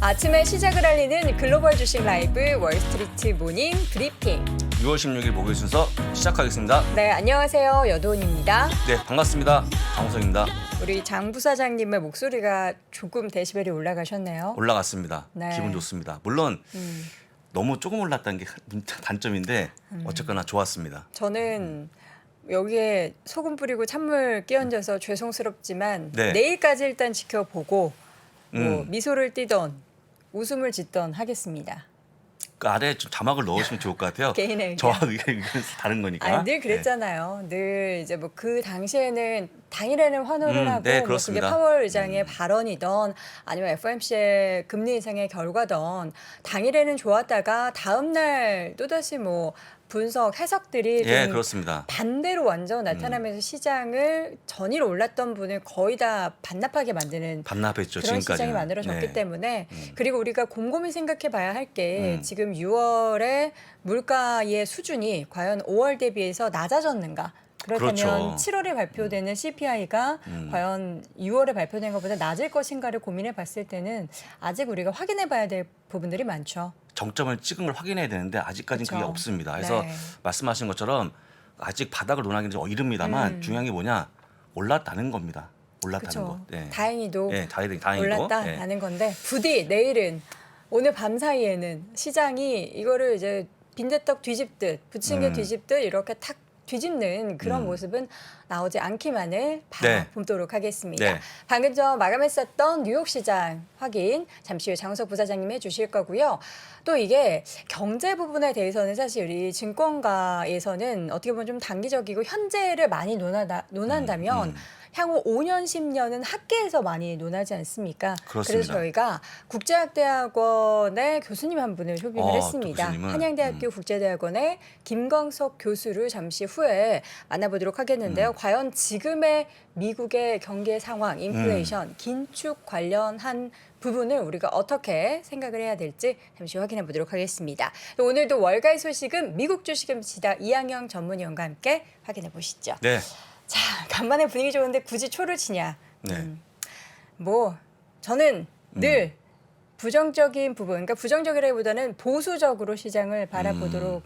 아침에 시작을 알리는 글로벌 주식 라이브 월스트리트 모닝 브리핑. 6월 16일 목요일 순서 시작하겠습니다. 네, 안녕하세요. 여도은입니다. 네, 반갑습니다. 장우성입니다. 우리 장 부사장님의 목소리가 조금 데시벨이 올라가셨네요. 올라갔습니다. 네. 기분 좋습니다. 물론 너무 조금 올랐다는 게 단점인데 어쨌거나 좋았습니다. 저는 여기에 소금 뿌리고 찬물 끼얹어서 죄송스럽지만 네. 내일까지 일단 지켜보고 뭐 음. 미소를 띠던 웃음을 짓던 하겠습니다. 그 아래에 좀 자막을 넣으시면 좋을 것 같아요. 개인의 의견. 저와 의견이 다른 거니까. 아니, 늘 그랬잖아요. 늘 이제 뭐 그 당시에는 당일에는 환호를 하고 네, 뭐 그게 그렇습니다. 파월 의장의 발언이던 아니면 FOMC의 금리 인상의 결과던 당일에는 좋았다가 다음 날 또다시 뭐 분석 해석들이 예, 좀 그렇습니다. 반대로 완전 나타나면서 시장을 전일 올랐던 분을 거의 다 반납하게 만드는 반납했죠, 그런 지금까지는. 시장이 만들어졌기 네. 때문에 그리고 우리가 곰곰이 생각해 봐야 할 게 음. 지금 6월에 물가의 수준이 과연 5월 대비해서 낮아졌는가? 그렇다면 그렇죠. 7월에 발표되는 CPI가 과연 6월에 발표된 것보다 낮을 것인가를 고민해 봤을 때는 아직 우리가 확인해 봐야 될 부분들이 많죠. 정점을 찍은 걸 확인해야 되는데 아직까지는 그게 그렇죠. 없습니다. 그래서 네. 말씀하신 것처럼 아직 바닥을 논하기는 좀 이릅니다만 중요한 게 뭐냐? 올랐다는 겁니다. 올랐다는 그렇죠. 것. 네. 다행히도 예, 다행히도. 올랐다라는 건데 부디 내일은 오늘 밤 사이에는 시장이 이거를 이제 빈대떡 뒤집듯 부침개 음. 뒤집듯 이렇게 탁 뒤집는 그런 모습은 나오지 않기만을 네. 바라보도록 하겠습니다. 네. 방금 전 마감했었던 뉴욕 시장 확인 잠시 후에 장우석 부사장님이 해주실 거고요. 또 이게 경제 부분에 대해서는 사실 우리 증권가에서는 어떻게 보면 좀 단기적이고 현재를 많이 논한다면 향후 5년, 10년은 학계에서 많이 논하지 않습니까? 그렇습니다. 그래서 저희가 국제학대학원의 교수님 한 분을 초빙을 또 했습니다. 교수님을? 한양대학교 국제대학원의 김광석 교수를 잠시 후에 만나보도록 하겠는데요. 과연 지금의 미국의 경제 상황, 인플레이션, 긴축 관련한 부분을 우리가 어떻게 생각을 해야 될지 잠시 확인해 보도록 하겠습니다. 오늘도 월가의 소식은 미국 주식입니다. 이항영 전문위원과 함께 확인해 보시죠. 네. 자, 간만에 분위기 좋은데 굳이 초를 치냐? 네. 뭐 저는 늘 부정적인 부분, 그러니까 부정적이라기보다는 보수적으로 시장을 바라보도록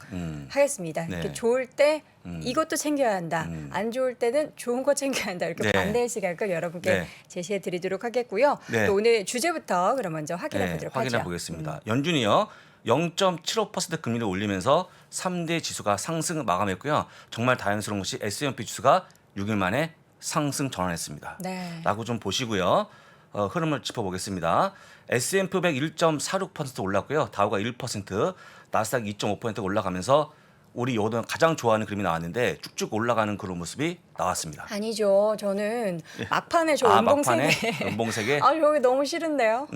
하겠습니다. 네. 이렇게 좋을 때 이것도 챙겨야 한다. 안 좋을 때는 좋은 거 챙겨야 한다. 이렇게 네. 반대의 시각을 여러분께 네. 제시해 드리도록 하겠고요. 네. 또 오늘 주제부터 그럼 먼저 확인해 네, 보도록 확인해 하죠. 보겠습니다. 연준이요. 0.75% 금리를 올리면서 3대 지수가 상승을 마감했고요. 정말 다행스러운 것이 S&P 지수가 6일 만에 상승 전환했습니다. 네. 라고 좀 보시고요. 흐름을 짚어보겠습니다. S&P 100 1.46% 올랐고요. 다우가 1%, 나스닥 2.5% 올라가면서 우리 요즘 가장 좋아하는 그림이 나왔는데 쭉쭉 올라가는 그런 모습이 나왔습니다. 아니죠. 저는 막판에 저 막판에 은봉세계. 연봉세계. 아, 여기 너무 싫은데요.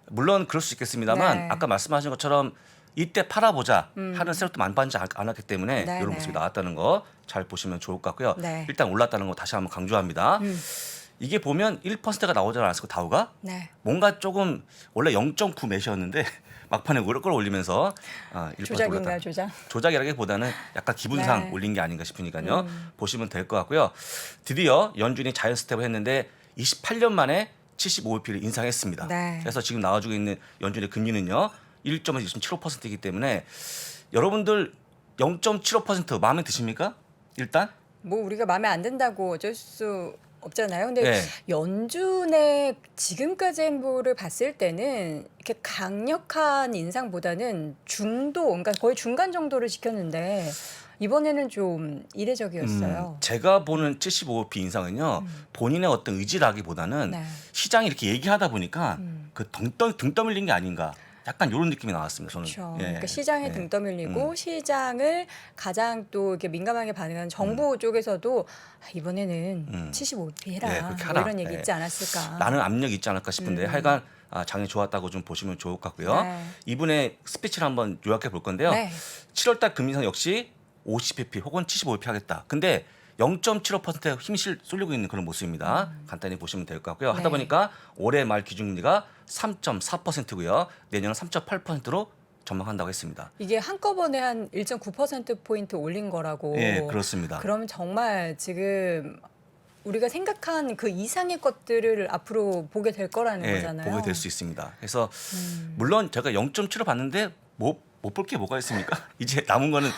물론 그럴 수 있겠습니다만 네. 아까 말씀하신 것처럼 이때 팔아보자 하는 세력도 많지 않았기 때문에 네, 이런 네. 모습이 나왔다는 거 잘 보시면 좋을 것 같고요. 네. 일단 올랐다는 거 다시 한번 강조합니다. 이게 보면 1%가 나오지 않았을까 다우가? 네. 뭔가 조금 원래 0.9 매시였는데 막판에 끌어올리면서 1% 조작인가요, 올랐다. 조작? 조작이라기보다는 약간 기분상 네. 올린 게 아닌가 싶으니까요. 보시면 될 것 같고요. 드디어 연준이 자이언 스텝을 했는데 28년 만에 75bp를 인상했습니다. 네. 그래서 지금 나와주고 있는 연준의 금리는요. 1.에서 2.75%이기 때문에 여러분들 0.75% 마음에 드십니까? 일단? 뭐 우리가 마음에 안 든다고 어쩔 수 없잖아요. 근데 네. 연준의 지금까지 행보를 봤을 때는 이렇게 강력한 인상보다는 중도, 그러니까 거의 중간 정도를 지켰는데 이번에는 좀 이례적이었어요. 제가 보는 75bp 인상은요. 본인의 어떤 의지라기보다는 네. 시장이 이렇게 얘기하다 보니까 그 등 떠밀린 게 아닌가. 약간 이런 느낌이 나왔습니다. 저는. 그렇죠. 예. 그러니까 시장에 예. 등 떠밀리고 시장을 가장 또 이렇게 민감하게 반응하는 정부 쪽에서도 이번에는 75p 해라. 예, 그렇게 뭐 하라. 이런 얘기 예. 있지 않았을까. 나는 압력이 있지 않을까 싶은데 하여간 장이 좋았다고 좀 보시면 좋을 것 같고요. 네. 이분의 스피치를 한번 요약해 볼 건데요. 네. 7월달 금리 인상 역시 50bp 혹은 75bp 하겠다. 근데 0.75%에 힘이 쏠리고 있는 그런 모습입니다. 간단히 보시면 될 것 같고요. 네. 하다 보니까 올해 말 기준금리가 3.4%고요. 내년은 3.8%로 전망한다고 했습니다. 이게 한꺼번에 한 1.9%포인트 올린 거라고. 예, 그렇습니다. 그러면 정말 지금 우리가 생각한 그 이상의 것들을 앞으로 보게 될 거라는 예, 거잖아요. 보게 될 수 있습니다. 그래서 물론 제가 0.7을 봤는데 못 볼 게 뭐가 있습니까? 이제 남은 거는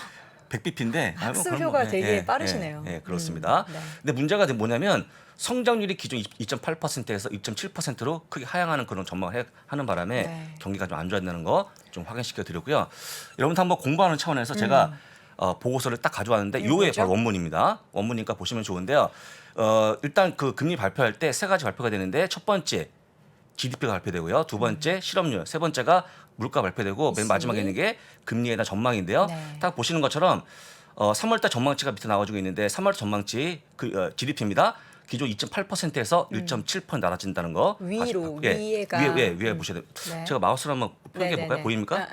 100bp인데 학습효가 되게 빠르시네요. 예, 그렇습니다. 네. 근데 문제가 뭐냐면 성장률이 기존 2.8%에서 2.7%로 크게 하향하는 그런 전망을 하는 바람에 네. 경기가 좀 안 좋아진다는 거 좀 확인시켜 드리고요. 여러분도 한번 공부하는 차원에서 제가 보고서를 딱 가져왔는데 이게 요게 뭐죠? 바로 원문입니다. 원문이니까 보시면 좋은데요. 일단 그 금리 발표할 때 세 가지 발표가 되는데 첫 번째 GDP가 발표되고요. 두 번째 실업률, 세 번째가 물가 발표되고 맨 마지막에 있는 게 금리에 대한 전망인데요. 네. 딱 보시는 것처럼 3월달 전망치가 밑에 나와주고 있는데 3월 전망치 GDP입니다. 기존 2.8%에서 1.7% 낮아진다는 거. 위로, 예, 위에가. 위에 보셔야 돼요. 네. 제가 마우스를 한번 편하게 네네네. 볼까요? 보입니까?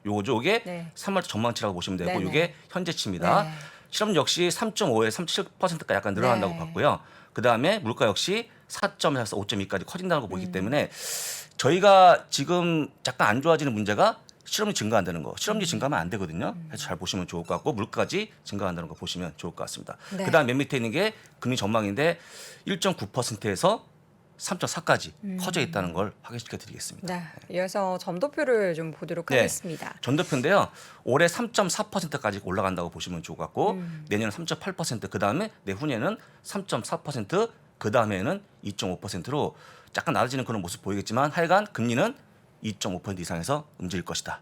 요거죠. 요게 네. 3월 전망치라고 보시면 되고 네네. 요게 현재치입니다. 네. 실업 역시 3.5에서 3.7%까지 약간 늘어난다고 네. 봤고요. 그다음에 물가 역시 4.4에서 5.2까지 커진다는 거 보기 때문에 저희가 지금 약간 안 좋아지는 문제가 실업률이 증가한다는 거. 실업률이 증가하면 안 되거든요. 그래서 잘 보시면 좋을 것 같고 물가까지 증가한다는 거 보시면 좋을 것 같습니다. 네. 그다음 맨 밑에 있는 게 금리 전망인데 1.9%에서 3.4까지 커져 있다는 걸 확인시켜 드리겠습니다. 네. 이어서 점도표를 좀 보도록 네. 하겠습니다. 전도표인데요. 올해 3.4%까지 올라간다고 보시면 좋을 것 같고 내년은 3.8%, 그다음에 내후년에는 3.4%, 그다음에는 2.5%로 약간 낮아지는 그런 모습 보이겠지만 하여간 금리는 2.5% 이상에서 움직일 것이다.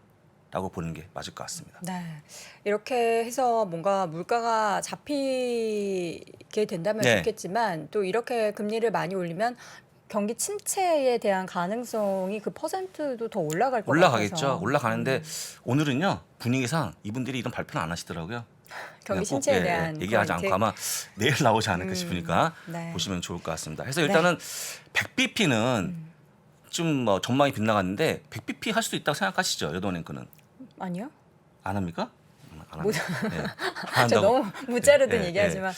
라고 보는 게 맞을 것 같습니다. 네. 이렇게 해서 뭔가 물가가 잡히게 된다면 네. 좋겠지만 또 이렇게 금리를 많이 올리면 경기 침체에 대한 가능성이 그 퍼센트도 더 올라갈 것 올라가겠죠. 같아서. 올라가는데 오늘은요 분위기상 이분들이 이런 발표는 안 하시더라고요. 경기 그냥 꼭, 침체에 대한 얘기하지 포인트. 않고 아마 내일 나오지 않을까 싶으니까 네. 보시면 좋을 것 같습니다. 그래서 일단은 100bp는 좀 뭐 전망이 빗나갔는데 100bp 할 수도 있다고 생각하시죠? 여도은행크는 아니요? 안 합니까? 안 뭐- 합니다. 예. 안 저 한다고. 너무 무자르든 예, 예, 얘기하지만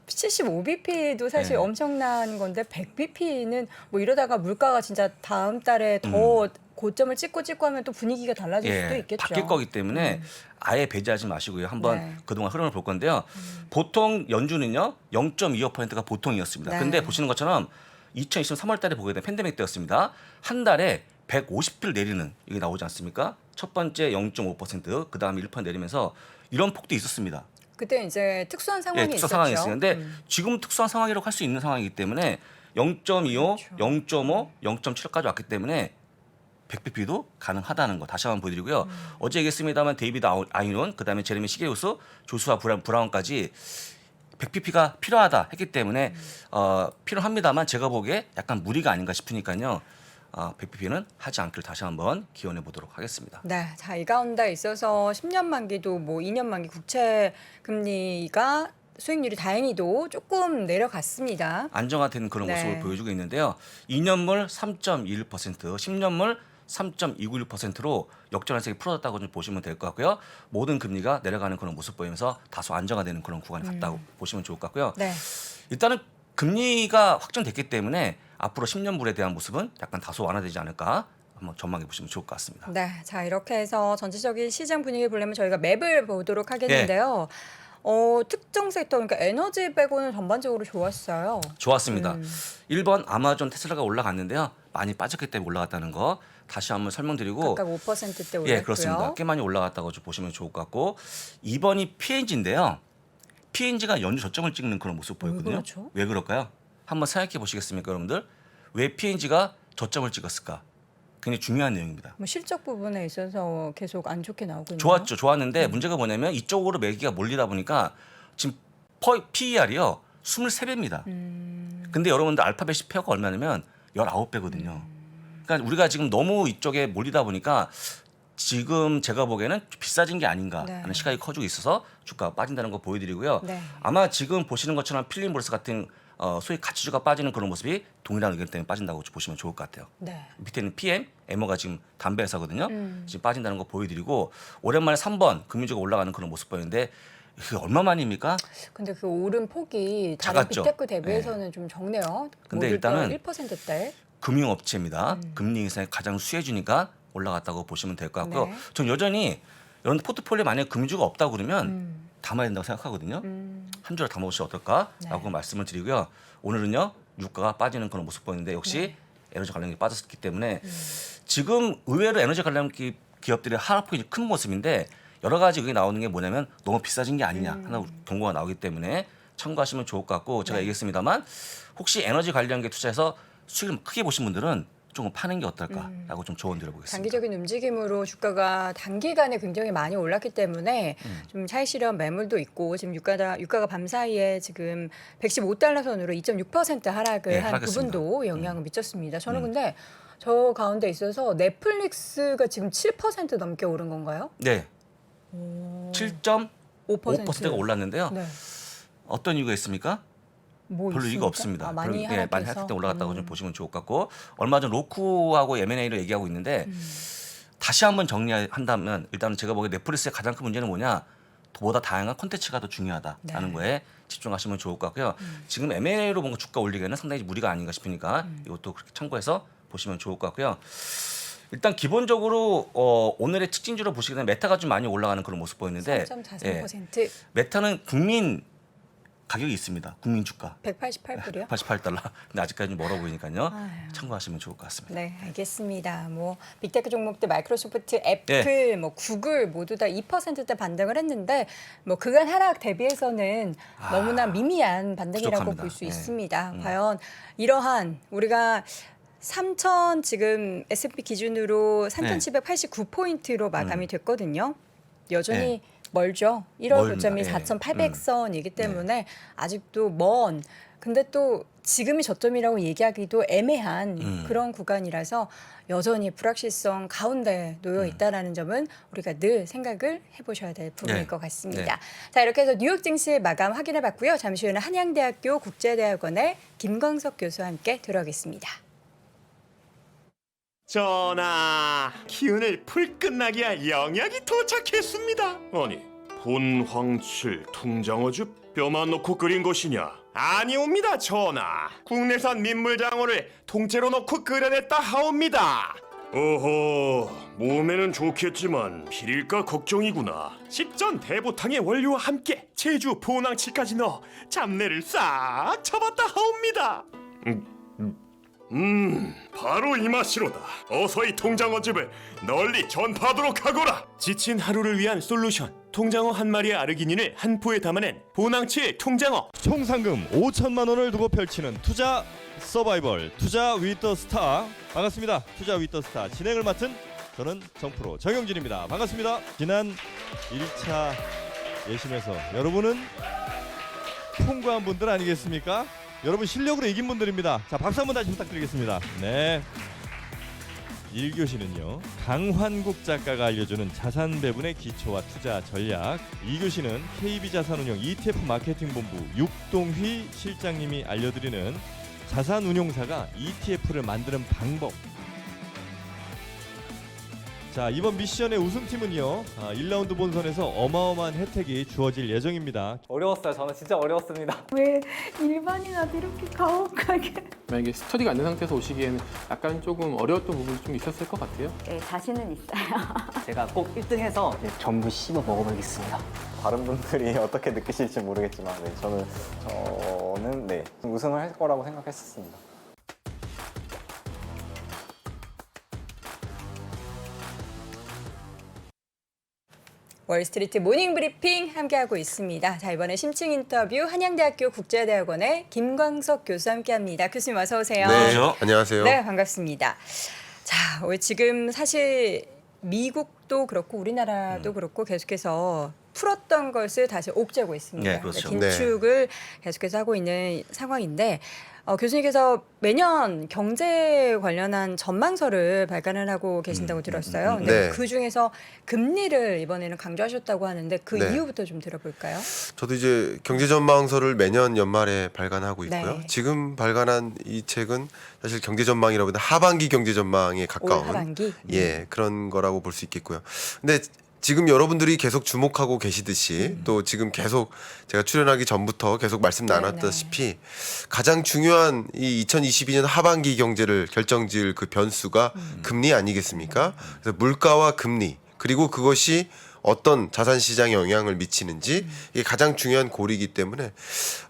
75bp도 사실 예. 엄청난 건데 100bp는 뭐 이러다가 물가가 진짜 다음 달에 더 고점을 찍고 하면 또 분위기가 달라질 수도 있겠죠. 바뀔 거기 때문에 아예 배제하지 마시고요. 한번 네. 그동안 흐름을 볼 건데요. 보통 연준은요 0.25%가 보통이었습니다. 네. 근데 보시는 것처럼 2020년 3월 달에 보게 된 팬데믹 때였습니다. 한 달에 150bp를 내리는 이게 나오지 않습니까? 첫 번째 0.5%, 그다음에 1% 내리면서 이런 폭도 있었습니다. 그때 이제 특수한 상황이 특수 있었죠. 상황이 있었는데 지금 특수한 상황이라고 할 수 있는 상황이기 때문에 0.25, 그렇죠. 0.5, 0.7까지 왔기 때문에 100bp도 가능하다는 거 다시 한번 보여드리고요. 어제 얘기했습니다만 데이비드 아이논, 그다음에 제레미 시게우스, 조수아 브라운까지 100bp가 필요하다 했기 때문에 필요합니다만 제가 보기에 약간 무리가 아닌가 싶으니까요. 100bp는 하지 않기를 다시 한번 기원해 보도록 하겠습니다. 네, 자, 이 가운데 있어서 10년 만기도 뭐 2년 만기 국채 금리가 수익률이 다행히도 조금 내려갔습니다. 안정화된 그런 네. 모습을 보여주고 있는데요. 2년물 3.21%, 10년물 3.296%로 역전환색이 풀어졌다고 좀 보시면 될 것 같고요. 모든 금리가 내려가는 그런 모습 보이면서 다소 안정화되는 그런 구간이 같다고 보시면 좋을 것 같고요. 네. 일단은 금리가 확정됐기 때문에 앞으로 10년물에 대한 모습은 약간 다소 완화되지 않을까 한번 전망해 보시면 좋을 것 같습니다. 네, 자 이렇게 해서 전체적인 시장 분위기를 보려면 저희가 맵을 보도록 하겠는데요. 특정 섹터 그러니까 에너지 빼고는 전반적으로 좋았어요. 좋았습니다. 1번 아마존 테슬라가 올라갔는데요. 많이 빠졌기 때문에 올라갔다는 거 다시 한번 설명드리고 각각 5%대 올랐고요. 예, 그렇습니다. 꽤 많이 올라갔다고 좀 보시면 좋을 것 같고 2번이 P&G인데요. P&G가 연주 저점을 찍는 그런 모습 보였거든요. 그렇죠? 왜 그럴까요? 한번 생각해 보시겠습니까, 여러분들? 왜 P&G가 저점을 찍었을까? 굉장히 중요한 내용입니다. 뭐 실적 부분에 있어서 계속 안 좋게 나오고 있나요? 좋았죠. 좋았는데 문제가 뭐냐면 이쪽으로 매기가 몰리다 보니까 지금 PER이요. 23배입니다. 근데 여러분들 알파벳이 페어가 얼마냐면 19배거든요. 그러니까 우리가 지금 너무 이쪽에 몰리다 보니까 지금 제가 보기에는 비싸진 게 아닌가 네. 하는 시각이 커지고 있어서 주가가 빠진다는 거 보여드리고요. 네. 아마 지금 보시는 것처럼 필름볼스 같은 소위 가치주가 빠지는 그런 모습이 동일한 의견 때문에 빠진다고 보시면 좋을 것 같아요. 네. 밑에는 PM, 에머가 지금 담배 회사거든요. 지금 빠진다는 거 보여드리고 오랜만에 3번 금융주가 올라가는 그런 모습 보이는데 그게 얼마만입니까? 근데 그 오른 폭이 다른 작았죠. 빅테크 대비해서는 좀 적네요. 근데 모두 다 일단은 1%대. 금융업체입니다. 금리 인상이 가장 수혜주니까 올라갔다고 보시면 될 것 같고요. 네. 전 여전히 여러분 포트폴리오에 만약에 금융주가 없다고 그러면 담아야 된다고 생각하거든요. 한 줄에 담아보시면 어떨까라고 네. 말씀을 드리고요. 오늘은요 유가가 빠지는 그런 모습 보이는데 역시 네. 에너지 관련이 빠졌기 때문에 지금 의외로 에너지 관련 기업들의 하락폭이 큰 모습인데 여러 가지 의견이 나오는 게 뭐냐면 너무 비싸진 게 아니냐 하나 경고가 나오기 때문에 참고하시면 좋을 것 같고 제가 네. 얘기했습니다만 혹시 에너지 관련계 투자해서 수익을 크게 보신 분들은 조금 파는 게 어떨까라고 좀 조언 드려보겠습니다. 단기적인 움직임으로 주가가 단기간에 굉장히 많이 올랐기 때문에 좀 차익 실현 매물도 있고 지금 유가가 밤 사이에 지금 115달러 선으로 2.6% 하락을 네, 한 하락했습니다. 부분도 영향을 미쳤습니다. 저는 근데 저 가운데 있어서 넷플릭스가 지금 7% 넘게 오른 건가요? 네, 7.5%가 5%가 올랐는데요. 네. 어떤 이유가 있습니까? 뭐 별로 있습니까? 이유가 없습니다. 아, 많이 별로, 예, 많이 하락해서. 하락할 때 올라갔다고 좀 보시면 좋을 것 같고 얼마 전 로쿠하고 M&A를 얘기하고 있는데 다시 한번 정리한다면 일단은 제가 보기에 넷플릭스의 가장 큰 문제는 뭐냐 보다 다양한 콘텐츠가 더 중요하다라는 네. 거에 집중하시면 좋을 것 같고요. 지금 M&A로 뭔가 주가 올리기에는 상당히 무리가 아닌가 싶으니까 이것도 그렇게 참고해서 보시면 좋을 것 같고요. 일단 기본적으로 오늘의 특징주로 보시게 되면 메타가 좀 많이 올라가는 그런 모습 보이는데 3.43%. 메타는 국민 가격이 있습니다. 국민 주가 188불이요? 88달러. 근데 아직까지 좀 멀어 보이니까요. 아유. 참고하시면 좋을 것 같습니다. 네, 알겠습니다. 뭐 빅테크 종목들 마이크로소프트, 애플, 뭐 구글 모두 다 2%대 반등을 했는데 뭐 그간 하락 대비해서는 너무나 미미한 반등이라고 부족합니다. 볼 수 네. 있습니다. 과연 이러한 우리가 3,000 지금 S&P 기준으로 3,789포인트로 마감이 됐거든요. 여전히 네. 멀죠. 1월 멀습니다. 고점이 예. 4,800선이기 때문에 아직도 먼. 근데 또 지금이 저점이라고 얘기하기도 애매한 그런 구간이라서 여전히 불확실성 가운데 놓여 있다라는 점은 우리가 늘 생각을 해보셔야 될 부분일 네. 것 같습니다. 네. 자, 이렇게 해서 뉴욕 증시 마감 확인해봤고요. 잠시 후에는 한양대학교 국제대학원의 김광석 교수와 함께 들어가겠습니다. 전하, 기운을 풀끝나게 할 영약이 도착했습니다. 아니, 본황칠 통장어즙 뼈만 넣고 끓인 것이냐? 아니옵니다, 전하. 국내산 민물장어를 통째로 넣고 끓여냈다 하옵니다. 어허, 몸에는 좋겠지만 비릴까 걱정이구나. 식전 대보탕의 원료와 함께 제주 본황칠까지 넣어 잡내를 싹 잡았다 하옵니다. 바로 이 맛이로다. 어서 이 통장어즙을 널리 전파하도록 하거라. 지친 하루를 위한 솔루션. 통장어 한 마리의 아르기닌을 한 포에 담아낸 보낭칠 통장어. 총 상금 5천만 원을 두고 펼치는 투자 서바이벌 투자 위더 스타. 반갑습니다. 투자 위더 스타 진행을 맡은 저는 정프로 정영진입니다. 반갑습니다. 지난 1차 예심에서 여러분은 통과한 분들 아니겠습니까? 여러분 실력으로 이긴 분들입니다. 자, 박수 한번 다시 부탁드리겠습니다. 네. 1교시는요 강환국 작가가 알려주는 자산 배분의 기초와 투자 전략, 2교시는 KB자산운용 ETF 마케팅본부 육동휘 실장님이 알려드리는 자산운용사가 ETF를 만드는 방법. 자, 이번 미션의 우승팀은요 1라운드 본선에서 어마어마한 혜택이 주어질 예정입니다. 어려웠어요. 저는 진짜 어려웠습니다. 왜 일반인한테 이렇게 가혹하게? 만약에 스터디가 안 된 상태에서 오시기에는 약간 조금 어려웠던 부분이 좀 있었을 것 같아요. 네, 자신은 있어요. 제가 꼭 1등해서 전부 씹어 먹어보겠습니다. 다른 분들이 어떻게 느끼실지 모르겠지만 저는 우승을 할 거라고 생각했었습니다. 월스트리트 모닝 브리핑 함께하고 있습니다. 자, 이번에 심층 인터뷰 한양대학교 국제대학원의 김광석 교수 함께합니다. 교수님 어서 오세요. 네, 안녕하세요. 안녕하세요. 네, 반갑습니다. 자, 지금 사실 미국도 그렇고 우리나라도 그렇고 계속해서 풀었던 것을 다시 옥죄고 있습니다. 네, 그렇죠. 긴축을 계속해서 하고 있는 상황인데 교수님께서 매년 경제 관련한 전망서를 발간을 하고 계신다고 들었어요. 근데 네. 그 중에서 금리를 이번에는 강조하셨다고 하는데 그 네. 이유부터 좀 들어볼까요? 저도 이제 경제 전망서를 매년 연말에 발간하고 있고요. 네. 지금 발간한 이 책은 사실 경제 전망이라보다 하반기 경제 전망에 올 가까운 하반기? 예, 그런 거라고 볼 수 있겠고요. 근데 지금 여러분들이 계속 주목하고 계시듯이 또 지금 계속 제가 출연하기 전부터 계속 말씀 나눴다시피 가장 중요한 이 2022년 하반기 경제를 결정지을 그 변수가 금리 아니겠습니까? 그래서 물가와 금리, 그리고 그것이 어떤 자산 시장에 영향을 미치는지 이게 가장 중요한 고리이기 때문에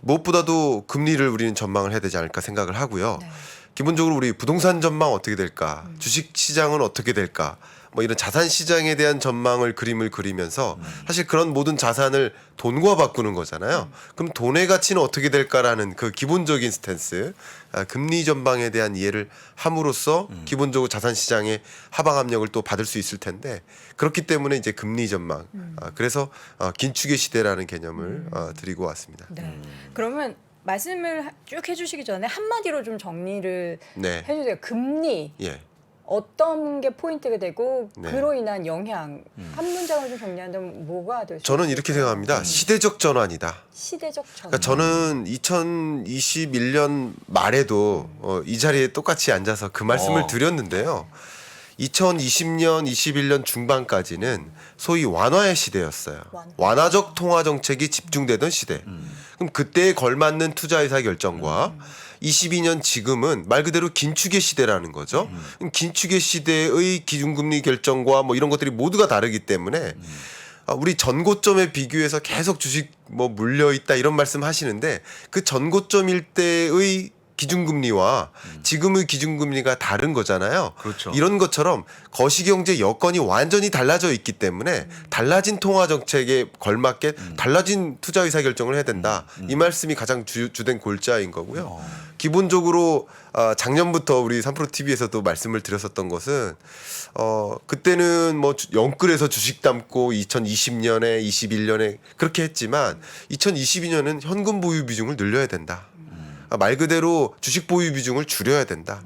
무엇보다도 금리를 우리는 전망을 해야 되지 않을까 생각을 하고요. 네. 기본적으로 우리 부동산 전망 어떻게 될까? 주식 시장은 어떻게 될까? 뭐 이런 자산 시장에 대한 전망을 그림을 그리면서 사실 그런 모든 자산을 돈과 바꾸는 거잖아요. 그럼 돈의 가치는 어떻게 될까라는 그 기본적인 스탠스, 금리 전망에 대한 이해를 함으로써 기본적으로 자산 시장의 하방 압력을 또 받을 수 있을 텐데 그렇기 때문에 이제 금리 전망, 그래서 긴축의 시대라는 개념을 드리고 왔습니다. 네. 그러면 말씀을 쭉 해주시기 전에 한마디로 좀 정리를 네, 해주세요. 금리 예. 어떤 게 포인트가 되고 네. 그로 인한 영향 한 문장으로 좀 정리한다면 뭐가 될 수 있을까요? 저는 이렇게 생각합니다. 시대적 전환이다. 시대적 전환. 그러니까 저는 2021년 말에도 이 자리에 똑같이 앉아서 그 말씀을 드렸는데요. 2020년, 21년 중반까지는 소위 완화의 시대였어요. 완화적 통화 정책이 집중되던 시대. 그럼 그때에 걸맞는 투자 의사 결정과 22년 지금은 말 그대로 긴축의 시대라는 거죠. 그럼 긴축의 시대의 기준금리 결정과 뭐 이런 것들이 모두가 다르기 때문에 우리 전고점에 비교해서 계속 주식 뭐 물려 있다 이런 말씀 하시는데 그 전고점일 때의 기준금리와 지금의 기준금리가 다른 거잖아요. 그렇죠. 이런 것처럼 거시경제 여건이 완전히 달라져 있기 때문에 달라진 통화 정책에 걸맞게 달라진 투자 의사 결정을 해야 된다. 이 말씀이 가장 주된 골자인 거고요. 기본적으로 작년부터 우리 3프로TV에서도 말씀을 드렸었던 것은 그때는 뭐 영끌에서 주식 담고 2020년에 21년에 그렇게 했지만 2022년은 현금 보유 비중을 늘려야 된다. 말 그대로 주식 보유 비중을 줄여야 된다.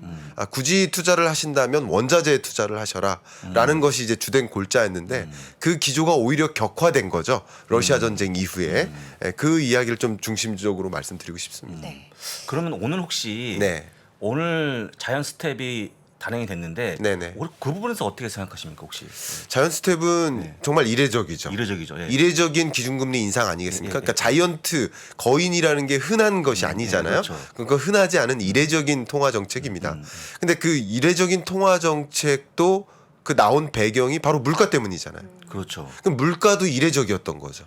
굳이 투자를 하신다면 원자재에 투자를 하셔라라는 것이 이제 주된 골자였는데 그 기조가 오히려 격화된 거죠. 러시아 전쟁 이후에 그 이야기를 좀 중심적으로 말씀드리고 싶습니다. 네. 그러면 오늘 혹시 네. 오늘 자연 스텝이 단행이 됐는데 네네. 그 부분에서 어떻게 생각하십니까 혹시? 자이언트 스텝은 네. 정말 이례적이죠. 이례적이죠. 예. 이례적인 기준금리 인상 아니겠습니까? 예, 예, 그러니까 자이언트 거인이라는 게 흔한 것이 아니잖아요. 그렇죠. 그러니까 흔하지 않은 이례적인 통화 정책입니다. 근데 그 이례적인 통화 정책도 그 나온 배경이 바로 물가 때문이잖아요. 그렇죠. 그럼 물가도 이례적이었던 거죠.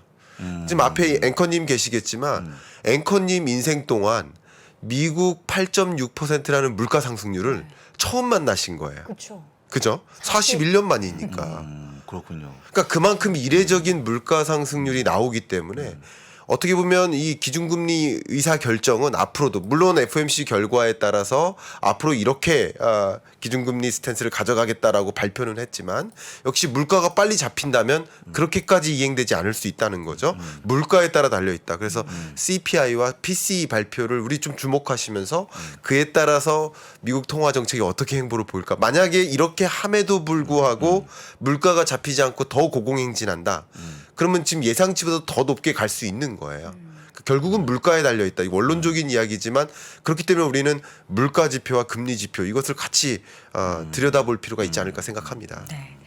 지금 앞에 앵커님 계시겠지만 앵커님 인생 동안 미국 8.6%라는 물가 상승률을 처음 만나신 거예요. 그렇죠. 그죠? 41년 만이니까. 그렇군요. 그러니까 그만큼 이례적인 물가 상승률이 나오기 때문에 어떻게 보면 이 기준금리 의사 결정은 앞으로도 물론 FOMC 결과에 따라서 앞으로 이렇게 기준금리 스탠스를 가져가겠다라고 발표는 했지만 역시 물가가 빨리 잡힌다면 그렇게까지 이행되지 않을 수 있다는 거죠. 물가에 따라 달려 있다. 그래서 CPI와 PCE 발표를 우리 좀 주목하시면서 그에 따라서 미국 통화 정책이 어떻게 행보를 보일까. 만약에 이렇게 함에도 불구하고 물가가 잡히지 않고 더 고공행진한다. 그러면 지금 예상치보다 더 높게 갈 수 있는 거예요. 결국은 물가에 달려 있다. 원론적인 이야기지만 그렇기 때문에 우리는 물가 지표와 금리 지표 이것을 같이 들여다볼 필요가 있지 않을까 생각합니다. 네.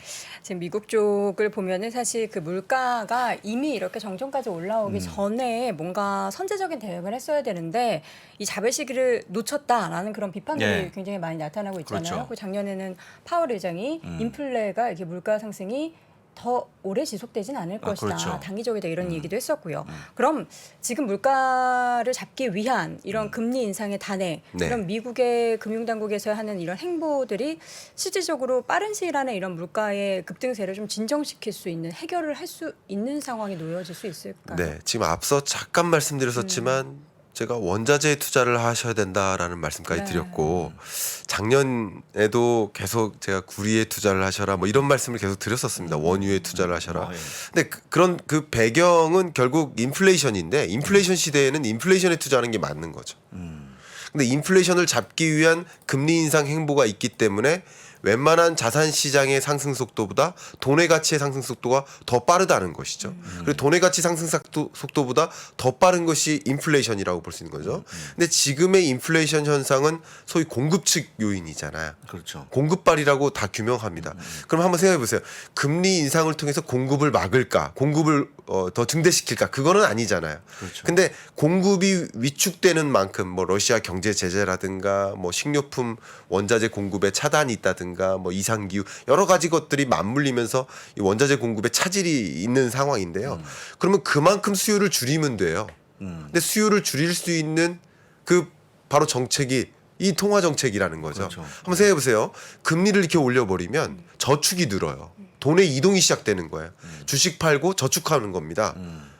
지금 미국 쪽을 보면은 사실 그 물가가 이미 이렇게 정점까지 올라오기 전에 뭔가 선제적인 대응을 했어야 되는데 이 잡을 시기를 놓쳤다라는 그런 비판들이 네. 굉장히 많이 나타나고 있잖아요. 그렇죠. 그 작년에는 파월 의장이 인플레가 이렇게 물가 상승이 더 오래 지속되진 않을 것이다. 그렇죠. 단기적이다 이런 얘기도 했었고요. 그럼 지금 물가를 잡기 위한 이런 금리 인상의 단행, 네. 이런 미국의 금융당국에서 하는 이런 행보들이 실질적으로 빠른 시일 안에 이런 물가의 급등세를 좀 진정시킬 수 있는 해결을 할 수 있는 상황이 놓여질 수 있을까요? 네, 지금 앞서 잠깐 말씀드렸었지만 제가 원자재에 투자를 하셔야 된다라는 말씀까지 네. 드렸고 작년에도 계속 제가 구리에 투자를 하셔라 뭐 이런 말씀을 계속 드렸었습니다. 원유에 투자를 하셔라. 예. 근데 그런 그 배경은 결국 인플레이션인데 인플레이션 시대에는 인플레이션에 투자하는 게 맞는 거죠. 근데 인플레이션을 잡기 위한 금리 인상 행보가 있기 때문에 웬만한 자산 시장의 상승 속도보다 돈의 가치의 상승 속도가 더 빠르다는 것이죠. 그리고 돈의 가치 상승 속도보다 더 빠른 것이 인플레이션이라고 볼 수 있는 거죠. 근데 지금의 인플레이션 현상은 소위 공급 측 요인이잖아요. 그렇죠. 공급발이라고 다 규명합니다. 그럼 한번 생각해 보세요. 금리 인상을 통해서 공급을 막을까? 공급을 더 증대시킬까? 그거는 아니잖아요. 그렇죠. 근데 공급이 위축되는 만큼 뭐 러시아 경제 제재라든가 뭐 식료품 원자재 공급에 차단이 있다든가 뭐 이상 기후 여러 가지 것들이 맞물리면서 이 원자재 공급에 차질이 있는 상황인데요. 그러면 그만큼 수요를 줄이면 돼요. 근데 수요를 줄일 수 있는 그 바로 정책이 이 통화 정책이라는 거죠. 그렇죠. 한번 생각해 보세요. 금리를 이렇게 올려버리면 저축이 늘어요. 돈의 이동이 시작되는 거예요. 주식 팔고 저축하는 겁니다.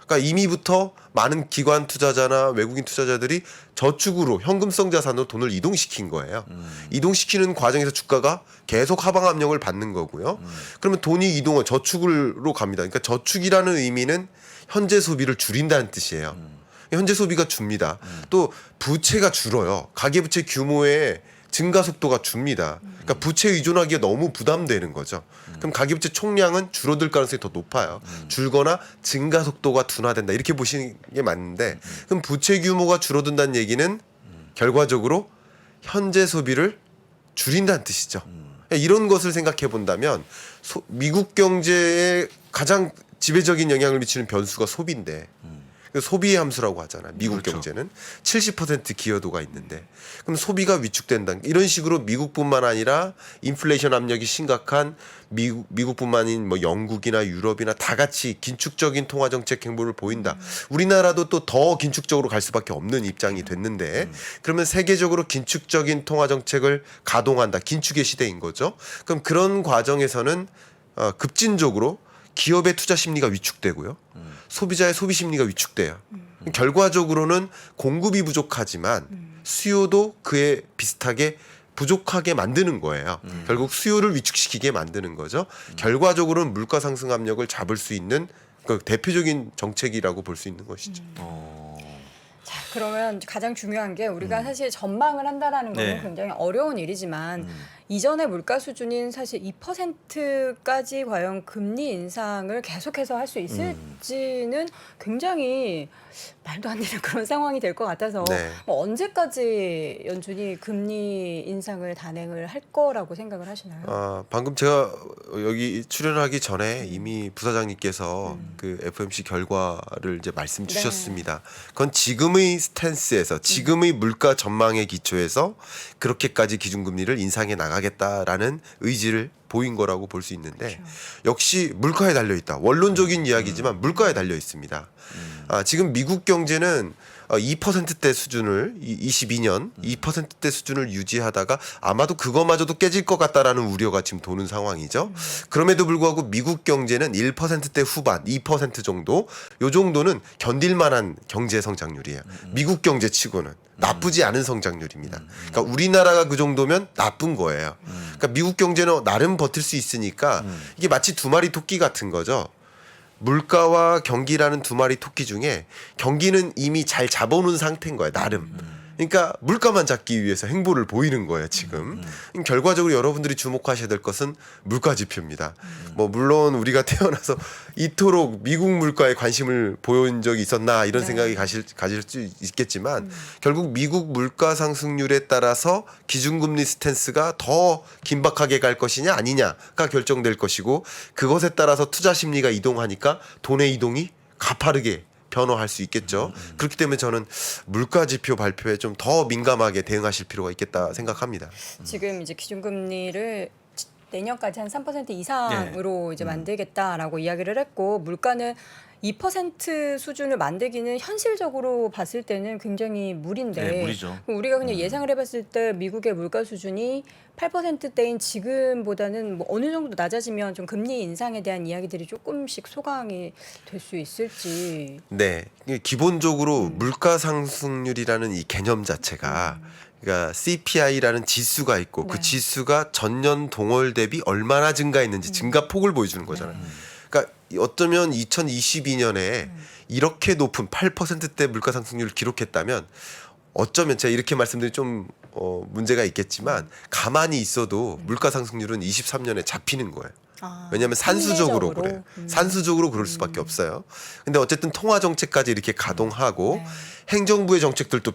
그러니까 이미부터 많은 기관 투자자나 외국인 투자자들이 저축으로 현금성 자산으로 돈을 이동시킨 거예요. 이동시키는 과정에서 주가가 계속 하방 압력을 받는 거고요. 그러면 돈이 이동을 저축으로 갑니다. 그러니까 저축이라는 의미는 현재 소비를 줄인다는 뜻이에요. 현재 소비가 줍니다. 또 부채가 줄어요. 가계부채 규모의 증가 속도가 줍니다. 그러니까 부채 의존하기가 너무 부담되는 거죠. 그럼 가계부채 총량은 줄어들 가능성이 더 높아요. 줄거나 증가 속도가 둔화된다. 이렇게 보시는 게 맞는데 그럼 부채 규모가 줄어든다는 얘기는 결과적으로 현재 소비를 줄인다는 뜻이죠. 이런 것을 생각해 본다면 미국 경제에 가장 지배적인 영향을 미치는 변수가 소비인데 소비의 함수라고 하잖아요. 미국 그렇죠. 경제는 70% 기여도가 있는데 그럼 소비가 위축된다. 이런 식으로 미국뿐만 아니라 인플레이션 압력이 심각한 미국뿐만 아닌 뭐 영국이나 유럽이나 다 같이 긴축적인 통화 정책 행보를 보인다. 우리나라도 또 더 긴축적으로 갈 수밖에 없는 입장이 됐는데 그러면 세계적으로 긴축적인 통화 정책을 가동한다. 긴축의 시대인 거죠. 그럼 그런 과정에서는 급진적으로 기업의 투자 심리가 위축되고요. 소비자의 소비 심리가 위축돼요. 결과적으로는 공급이 부족하지만 수요도 그에 비슷하게 부족하게 만드는 거예요. 결국 수요를 위축시키게 만드는 거죠. 결과적으로는 물가 상승 압력을 잡을 수 있는 그 대표적인 정책이라고 볼 수 있는 것이죠. 자, 그러면 가장 중요한 게 우리가 사실 전망을 한다라는 건 네. 굉장히 어려운 일이지만 이전의 물가 수준인 사실 2%까지 과연 금리 인상을 계속해서 할 수 있을지는 굉장히 말도 안 되는 그런 상황이 될 것 같아서 네. 뭐 언제까지 연준이 금리 인상을 단행을 할 거라고 생각을 하시나요? 방금 제가 여기 출연하기 전에 이미 부사장님께서 그 FOMC 결과를 이제 말씀 주셨습니다. 그건 지금의 스탠스에서 지금의 물가 전망의 기초에서 그렇게까지 기준금리를 인상해 나가겠다라는 의지를 보인 거라고 볼 수 있는데 역시 물가에 달려 있다. 원론적인 이야기지만 물가에 달려 있습니다. 지금 미국 경제는 2%대 수준을 22년 2%대 수준을 유지하다가 아마도 그거마저도 깨질 것 같다라는 우려가 지금 도는 상황이죠. 그럼에도 불구하고 미국 경제는 1%대 후반 2% 정도 요 정도는 견딜 만한 경제 성장률이에요. 미국 경제치고는 나쁘지 않은 성장률입니다. 그러니까 우리나라가 그 정도면 나쁜 거예요. 그러니까 미국 경제는 나름 버틸 수 있으니까 이게 마치 두 마리 토끼 같은 거죠. 물가와 경기라는 두 마리 토끼 중에 경기는 이미 잘 잡아놓은 상태인 거예요. 나름. 그러니까 물가만 잡기 위해서 행보를 보이는 거예요. 지금. 결과적으로 여러분들이 주목하셔야 될 것은 물가 지표입니다. 뭐 물론 우리가 태어나서 이토록 미국 물가에 관심을 보인 적이 있었나 이런 생각이 가질 수 있겠지만 결국 미국 물가 상승률에 따라서 기준금리 스탠스가 더 긴박하게 갈 것이냐 아니냐가 결정될 것이고 그것에 따라서 투자 심리가 이동하니까 돈의 이동이 가파르게 변화할 수 있겠죠. 그렇기 때문에 저는 물가 지표 발표에 좀 더 민감하게 대응하실 필요가 있겠다 생각합니다. 지금 이제 기준금리를 내년까지 한 3% 이상으로 이제 만들겠다라고 이야기를 했고 물가는 2% 수준을 만들기는 현실적으로 봤을 때는 굉장히 무리인데 네, 무리죠. 우리가 그냥 예상을 해봤을 때 미국의 물가 수준이 8%대인 지금보다는 뭐 어느 정도 낮아지면 좀 금리 인상에 대한 이야기들이 조금씩 소강이 될 수 있을지. 네, 기본적으로 물가 상승률이라는 이 개념 자체가 그러니까 CPI라는 지수가 있고 그 지수가 전년 동월 대비 얼마나 증가했는지 증가폭을 보여주는 거잖아요. 그러니까 어쩌면 2022년에 이렇게 높은 8%대 물가 상승률을 기록했다면 어쩌면 제가 이렇게 말씀드리면 좀 문제가 있겠지만 가만히 있어도 물가 상승률은 23년에 잡히는 거예요. 왜냐하면 산수적으로 그래요. 산수적으로 그럴 수밖에 없어요. 근데 어쨌든 통화 정책까지 이렇게 가동하고 행정부의 정책들도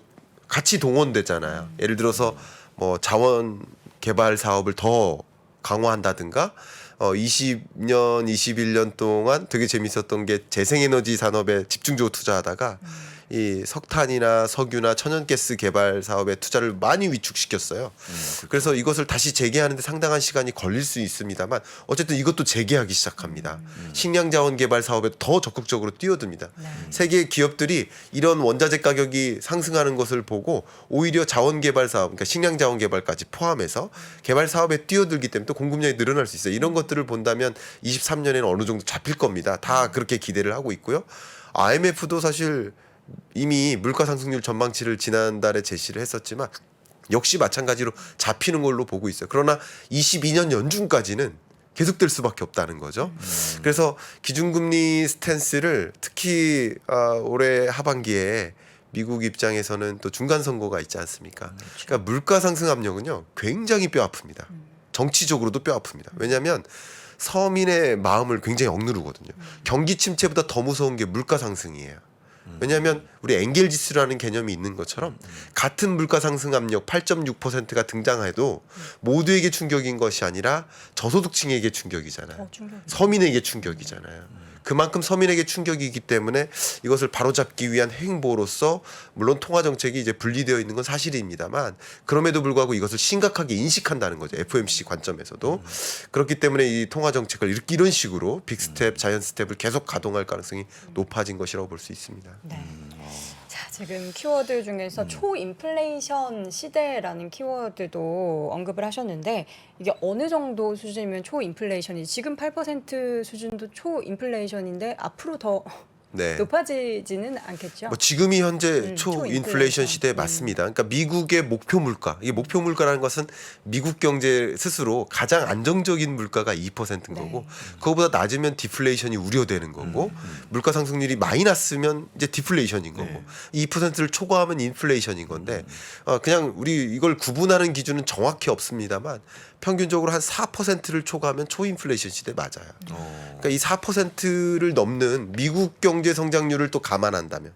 같이 동원되잖아요. 예를 들어서 뭐 자원 개발 사업을 더 강화한다든가 20년, 21년 동안 되게 재밌었던 게 재생에너지 산업에 집중적으로 투자하다가 이 석탄이나 석유나 천연가스 개발 사업에 투자를 많이 위축시켰어요. 그래서 이것을 다시 재개하는데 상당한 시간이 걸릴 수 있습니다만 어쨌든 이것도 재개하기 시작합니다. 식량 자원 개발 사업에 더 적극적으로 뛰어듭니다. 세계 기업들이 이런 원자재 가격이 상승하는 것을 보고 오히려 자원 개발 사업, 그러니까 식량 자원 개발까지 포함해서 개발 사업에 뛰어들기 때문에 또 공급량이 늘어날 수 있어요. 이런 것들을 본다면 23년에는 어느 정도 잡힐 겁니다. 다 그렇게 기대를 하고 있고요. IMF도 사실 이미 물가 상승률 전망치를 지난달에 제시를 했었지만 역시 마찬가지로 잡히는 걸로 보고 있어요. 그러나 22년 연중까지는 계속될 수밖에 없다는 거죠. 그래서 기준금리 스탠스를 특히 올해 하반기에 미국 입장에서는 또 중간 선거가 있지 않습니까? 그러니까 물가 상승 압력은요 굉장히 뼈 아픕니다. 정치적으로도 뼈 아픕니다. 왜냐하면 서민의 마음을 굉장히 억누르거든요. 경기 침체보다 더 무서운 게 물가 상승이에요. 왜냐하면 우리 엔겔 지수라는 개념이 있는 것처럼 같은 물가 상승 압력 8.6%가 등장해도 모두에게 충격인 것이 아니라 저소득층에게 충격이잖아요. 서민에게 충격이잖아요. 그만큼 서민에게 충격이기 때문에 이것을 바로잡기 위한 행보로서 물론 통화 정책이 이제 분리되어 있는 건 사실입니다만 그럼에도 불구하고 이것을 심각하게 인식한다는 거죠. FOMC 관점에서도. 그렇기 때문에 이 통화 정책을 이런 식으로 빅스텝, 자이언트 스텝을 계속 가동할 가능성이 높아진 것이라고 볼 수 있습니다. 네. 자, 지금 키워드 중에서 초인플레이션 시대라는 키워드도 언급을 하셨는데 이게 어느 정도 수준이면 초인플레이션이 지금 8% 수준도 초인플레이션인데 앞으로 더 네. 높아지지는 않겠죠? 뭐 지금이 현재 초인플레이션. 초인플레이션 시대에 맞습니다. 그러니까 미국의 목표 물가, 이게 목표 물가라는 것은 미국 경제 스스로 가장 안정적인 물가가 2%인 거고 그거보다 낮으면 디플레이션이 우려되는 거고 물가 상승률이 마이너스면 이제 디플레이션인 거고 2%를 초과하면 인플레이션인 건데 그냥 우리 이걸 구분하는 기준은 정확히 없습니다만 평균적으로 한 4%를 초과하면 초인플레이션 시대 맞아요. 그러니까 이 4%를 넘는 미국 경제 성장률을 또 감안한다면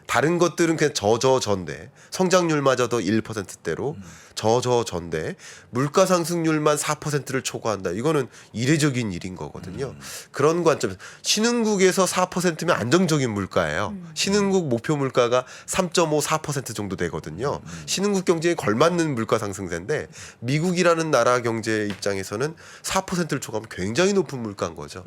다른 것들은 그냥 저저전데 성장률마저도 1%대로 저저전데 물가 상승률만 4%를 초과한다. 이거는 이례적인 일인 거거든요. 그런 관점에서 신흥국에서 4%면 안정적인 물가예요. 신흥국 목표 물가가 3.5, 4% 정도 되거든요. 신흥국 경제에 걸맞는 물가 상승세인데 미국이라는 나라 경제 입장에서는 4%를 초과하면 굉장히 높은 물가인 거죠.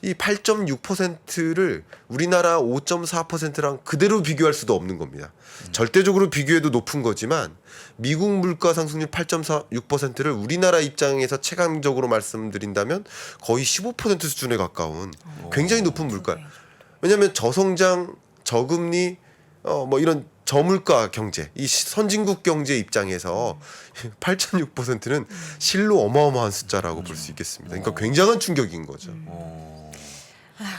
이 8.6%를 우리나라 5.4%랑 그대로 비교할 수도 없는 겁니다. 절대적으로 비교해도 높은 거지만 미국 물가 상승률 8.6%를 우리나라 입장에서 체감적으로 말씀드린다면 거의 15% 수준에 가까운 굉장히 높은 물가. 왜냐하면 저성장, 저금리, 뭐 이런 저물가 경제, 이 선진국 경제 입장에서 8.6%는 실로 어마어마한 숫자라고 볼 수 있겠습니다. 그러니까 굉장한 충격인 거죠.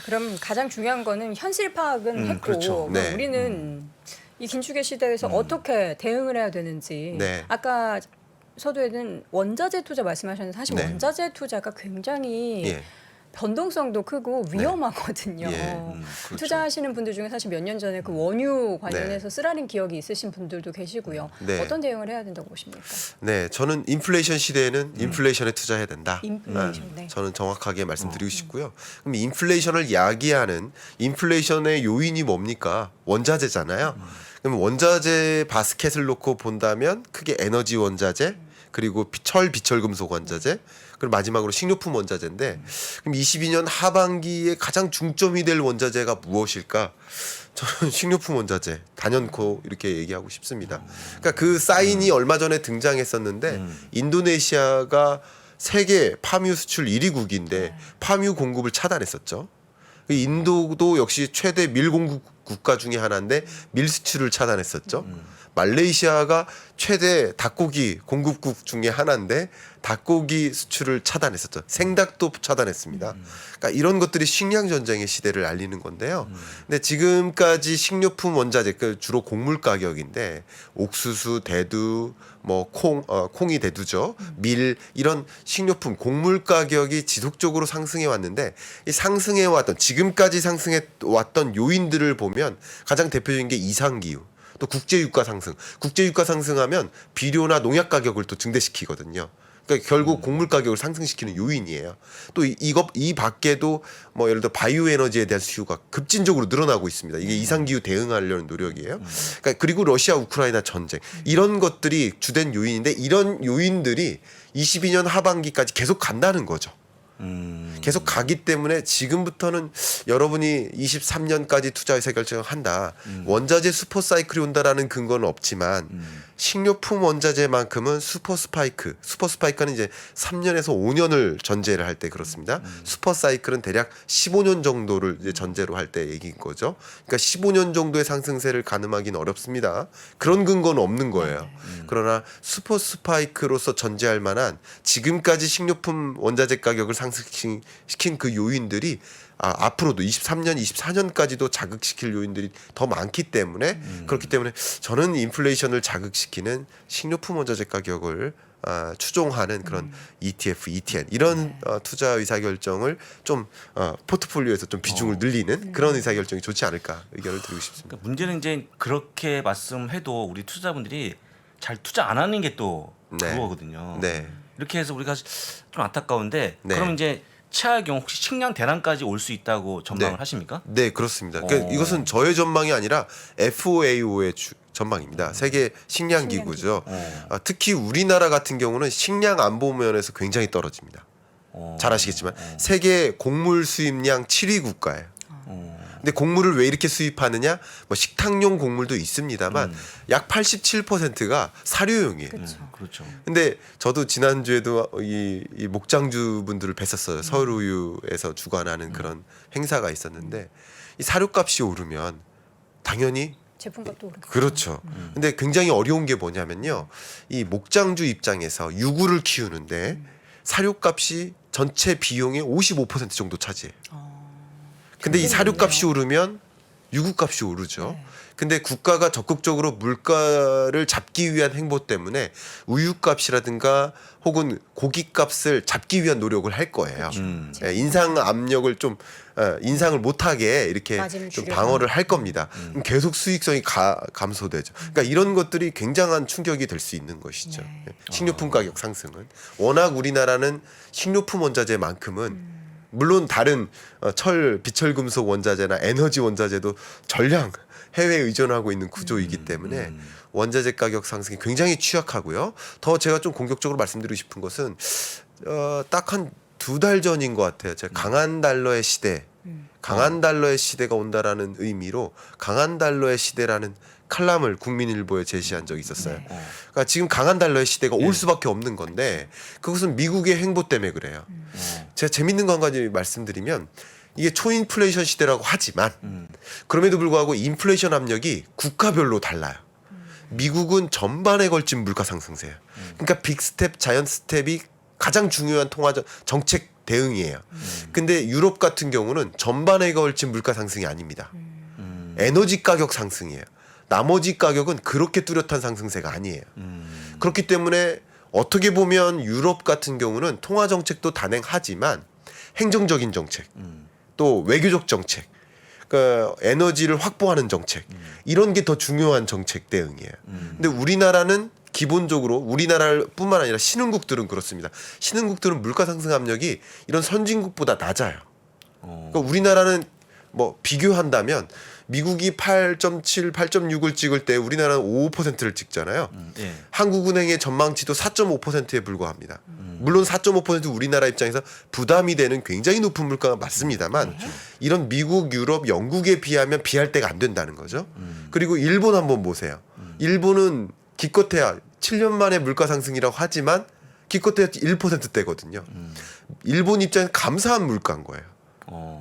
그럼 가장 중요한 거는 현실 파악은 했고 그렇죠. 그럼 네. 우리는 이 긴축의 시대에서 어떻게 대응을 해야 되는지 네. 아까 서두에는 원자재 투자 말씀하셨는데 사실 네. 원자재 투자가 굉장히 예. 변동성도 크고 위험하거든요. 그렇죠. 투자하시는 분들 중에 사실 몇 년 전에 그 원유 관련해서 쓰라린 기억이 있으신 분들도 계시고요. 네. 어떤 대응을 해야 된다고 보십니까? 네, 저는 인플레이션 시대에는 인플레이션에 투자해야 된다. 인플레이션, 네. 저는 정확하게 말씀드리고 싶고요. 그럼 인플레이션을 야기하는 인플레이션의 요인이 뭡니까? 원자재잖아요. 그럼 원자재 바스켓을 놓고 본다면 크게 에너지 원자재, 그리고 비철금속 원자재, 그리고 마지막으로 식료품 원자재인데 그럼 22년 하반기에 가장 중점이 될 원자재가 무엇일까? 저는 식료품 원자재 단연코 이렇게 얘기하고 싶습니다. 그러니까 그 사인이 얼마 전에 등장했었는데 인도네시아가 세계 파뮤 수출 1위국인데 파뮤 공급을 차단했었죠. 인도도 역시 최대 밀 공급 국가 중에 하나인데 밀 수출을 차단했었죠. 말레이시아가 최대 닭고기 공급국 중에 하나인데 닭고기 수출을 차단했었죠. 생닭도 차단했습니다. 그러니까 이런 것들이 식량 전쟁의 시대를 알리는 건데요. 근데 지금까지 식료품 원자재 그 주로 곡물 가격인데 옥수수, 대두, 뭐 콩이 대두죠. 밀 이런 식료품 곡물 가격이 지속적으로 상승해 왔는데 이 상승해 왔던 지금까지 상승해 왔던 요인들을 보면 가장 대표적인 게 이상 기후. 또 국제유가 상승. 국제유가 상승하면 비료나 농약 가격을 또 증대시키거든요. 그러니까 결국 곡물 가격을 상승시키는 요인이에요. 또 이 밖에도 뭐 예를 들어 바이오 에너지에 대한 수요가 급진적으로 늘어나고 있습니다. 이게 이상 기후 대응하려는 노력이에요. 그러니까 그리고 러시아 우크라이나 전쟁 이런 것들이 주된 요인인데 이런 요인들이 22년 하반기까지 계속 간다는 거죠. 계속 가기 때문에 지금부터는 여러분이 23년까지 투자 의사 결정을 한다. 원자재 슈퍼 사이클이 온다라는 근거는 없지만 식료품 원자재만큼은 슈퍼 스파이크는 이제 3년에서 5년을 전제를 할 때 그렇습니다. 슈퍼 사이클은 대략 15년 정도를 이제 전제로 할 때 얘기인 거죠. 그러니까 15년 정도의 상승세를 가늠하기는 어렵습니다. 그런 근거는 없는 거예요. 그러나 슈퍼 스파이크로서 전제할 만한 지금까지 식료품 원자재 가격을 상승시킨 그 요인들이 앞으로도 23년, 24년까지도 자극시킬 요인들이 더 많기 때문에 그렇기 때문에 저는 인플레이션을 자극시키는 식료품 원자재 가격을 추종하는 그런 ETF, ETN 이런 투자 의사결정을 좀 포트폴리오에서 좀 비중을 늘리는 그런 의사결정이 좋지 않을까 의견을 드리고 싶습니다. 그러니까 문제는 이제 그렇게 말씀해도 우리 투자자분들이 잘 투자 안 하는 게 또 그거거든요. 네. 이렇게 해서 우리가 좀 안타까운데 네. 그럼 이제 최악의 경우 혹시 식량 대란까지 올 수 있다고 전망을 네. 하십니까? 네, 그렇습니다. 그러니까 이것은 저의 전망이 아니라 FAO의 전망입니다. 세계 식량 기구죠. 특히 우리나라 같은 경우는 식량 안보 면에서 굉장히 떨어집니다. 잘 아시겠지만 세계 곡물 수입량 7위 국가예요. 근데 곡물을 왜 이렇게 수입하느냐? 뭐 식탁용 곡물도 있습니다만 약 87%가 사료용이에요. 그렇죠. 근데 저도 지난주에도 이 목장주 분들을 뵀었어요. 서울우유에서 주관하는 그런 행사가 있었는데 이 사료값이 오르면 당연히 제품값도 오르고. 그렇죠. 근데 굉장히 어려운 게 뭐냐면요. 이 목장주 입장에서 유구를 키우는데 사료값이 전체 비용의 55% 정도 차지해요. 근데 이 사료값이 오르면 유구값이 오르죠. 근데 국가가 적극적으로 물가를 잡기 위한 행보 때문에 우유값이라든가 혹은 고기값을 잡기 위한 노력을 할 거예요. 인상 압력을 좀 인상을 못하게 이렇게 마진을 좀 줄여서. 방어를 할 겁니다. 그럼 계속 수익성이 감소되죠. 그러니까 이런 것들이 굉장한 충격이 될 수 있는 것이죠. 식료품 가격 상승은 워낙 우리나라는 식료품 원자재만큼은 물론 다른 비철금속 원자재나 에너지 원자재도 전량 해외에 의존하고 있는 구조이기 때문에 원자재 가격 상승이 굉장히 취약하고요. 더 제가 좀 공격적으로 말씀드리고 싶은 것은 딱 한 2달 전인 것 같아요. 제가 강한 달러의 시대, 강한 달러의 시대가 온다라는 의미로 강한 달러의 시대라는 칼럼을 국민일보에 제시한 적이 있었어요. 그러니까 지금 강한 달러의 시대가 올 수밖에 없는 건데 그것은 미국의 행보 때문에 그래요. 제가 재밌는 거 한 가지 말씀드리면 이게 초인플레이션 시대라고 하지만 그럼에도 불구하고 인플레이션 압력이 국가별로 달라요. 미국은 전반에 걸친 물가 상승세예요. 그러니까 빅스텝, 자이언트 스텝이 가장 중요한 정책 대응이에요. 근데 유럽 같은 경우는 전반에 걸친 물가 상승이 아닙니다. 에너지 가격 상승이에요. 나머지 가격은 그렇게 뚜렷한 상승세가 아니에요. 그렇기 때문에 어떻게 보면 유럽 같은 경우는 통화 정책도 단행하지만 행정적인 정책, 또 외교적 정책, 그러니까 에너지를 확보하는 정책 이런 게 더 중요한 정책 대응이에요. 근데 우리나라는 기본적으로 우리나라뿐만 아니라 신흥국들은 그렇습니다. 신흥국들은 물가 상승 압력이 이런 선진국보다 낮아요. 그러니까 우리나라는 뭐 비교한다면 미국이 8.7, 8.6을 찍을 때 우리나라는 5%를 찍잖아요. 한국은행의 전망치도 4.5%에 불과합니다. 물론 4.5% 우리나라 입장에서 부담이 되는 굉장히 높은 물가가 맞습니다만 이런 미국, 유럽, 영국에 비하면 비할 데가 안 된다는 거죠. 그리고 일본 한번 보세요. 일본은 기껏해야 7년 만에 물가 상승이라고 하지만 기껏해야 1%대거든요. 일본 입장에서 감사한 물가인 거예요.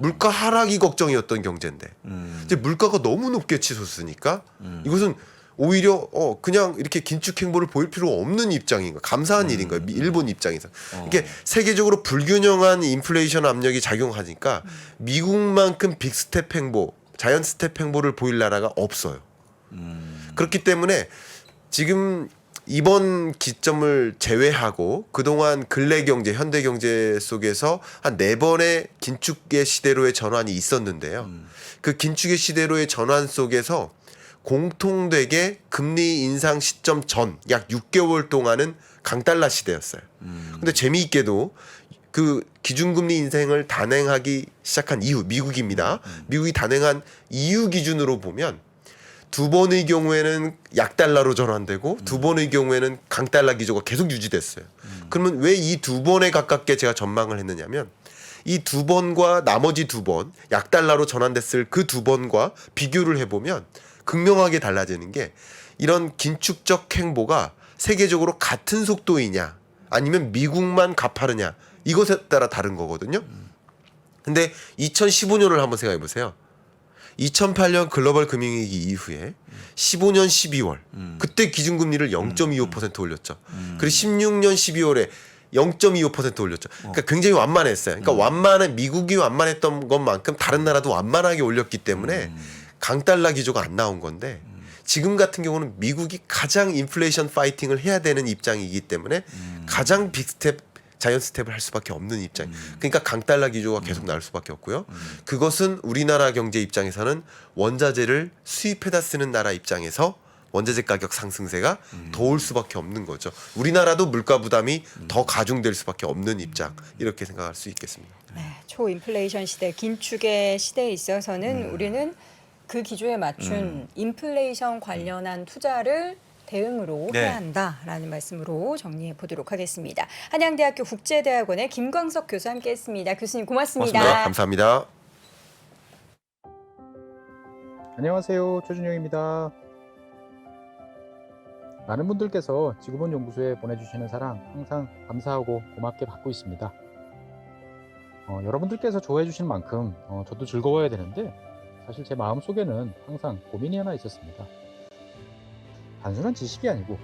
물가 하락이 걱정이었던 경제인데 이제 물가가 너무 높게 치솟으니까 이것은 오히려 그냥 이렇게 긴축 행보를 보일 필요가 없는 입장인 거예요. 감사한 일인 거예요. 일본 입장에서. 이게 세계적으로 불균형한 인플레이션 압력이 작용하니까 미국만큼 빅스텝 행보, 자이언트 스텝 행보를 보일 나라가 없어요. 그렇기 때문에 지금 이번 기점을 제외하고 그동안 근래 경제, 현대 경제 속에서 한 4번의 긴축의 시대로의 전환이 있었는데요. 그 긴축의 시대로의 전환 속에서 공통되게 금리 인상 시점 전 약 6개월 동안은 강달러 시대였어요. 근데 재미있게도 그 기준금리 인상을 단행하기 시작한 이후 미국입니다. 미국이 단행한 이후 기준으로 보면 두 번의 경우에는 약달러로 전환되고 두 번의 경우에는 강달러 기조가 계속 유지됐어요. 그러면 왜 이 두 번에 가깝게 제가 전망을 했느냐면 이 두 번과 나머지 두 번 약달러로 전환됐을 그 두 번과 비교를 해보면 극명하게 달라지는 게 이런 긴축적 행보가 세계적으로 같은 속도이냐 아니면 미국만 가파르냐 이것에 따라 다른 거거든요. 근데 2015년을 한번 생각해 보세요. 2008년 글로벌 금융위기 이후에 15년 12월 그때 기준금리를 0.25% 올렸죠. 그리고 16년 12월에 0.25% 올렸죠. 그러니까 굉장히 완만했어요. 그러니까 미국이 완만했던 것만큼 다른 나라도 완만하게 올렸기 때문에 강달러 기조가 안 나온 건데 지금 같은 경우는 미국이 가장 인플레이션 파이팅을 해야 되는 입장이기 때문에 가장 빅스텝 자이언트 스텝을 할 수밖에 없는 입장. 그러니까 강달러 기조가 계속 나올 수밖에 없고요. 그것은 우리나라 경제 입장에서는 원자재를 수입해다 쓰는 나라 입장에서 원자재 가격 상승세가 더 올 수밖에 없는 거죠. 우리나라도 물가 부담이 더 가중될 수밖에 없는 입장. 이렇게 생각할 수 있겠습니다. 네, 초인플레이션 시대, 긴축의 시대에 있어서는 우리는 그 기조에 맞춘 인플레이션 관련한 투자를 대응으로 네. 해야 한다라는 말씀으로 정리해 보도록 하겠습니다. 한양대학교 국제대학원의 김광석 교수 함께했습니다. 교수님 고맙습니다. 고맙습니다. 감사합니다. 안녕하세요. 최준영입니다. 많은 분들께서 지구본 연구소에 보내주시는 사랑 항상 감사하고 고맙게 받고 있습니다. 여러분들께서 좋아해 주시는 만큼 저도 즐거워야 되는데 사실 제 마음속에는 항상 고민이 하나 있었습니다. 단순한 지식이 아니고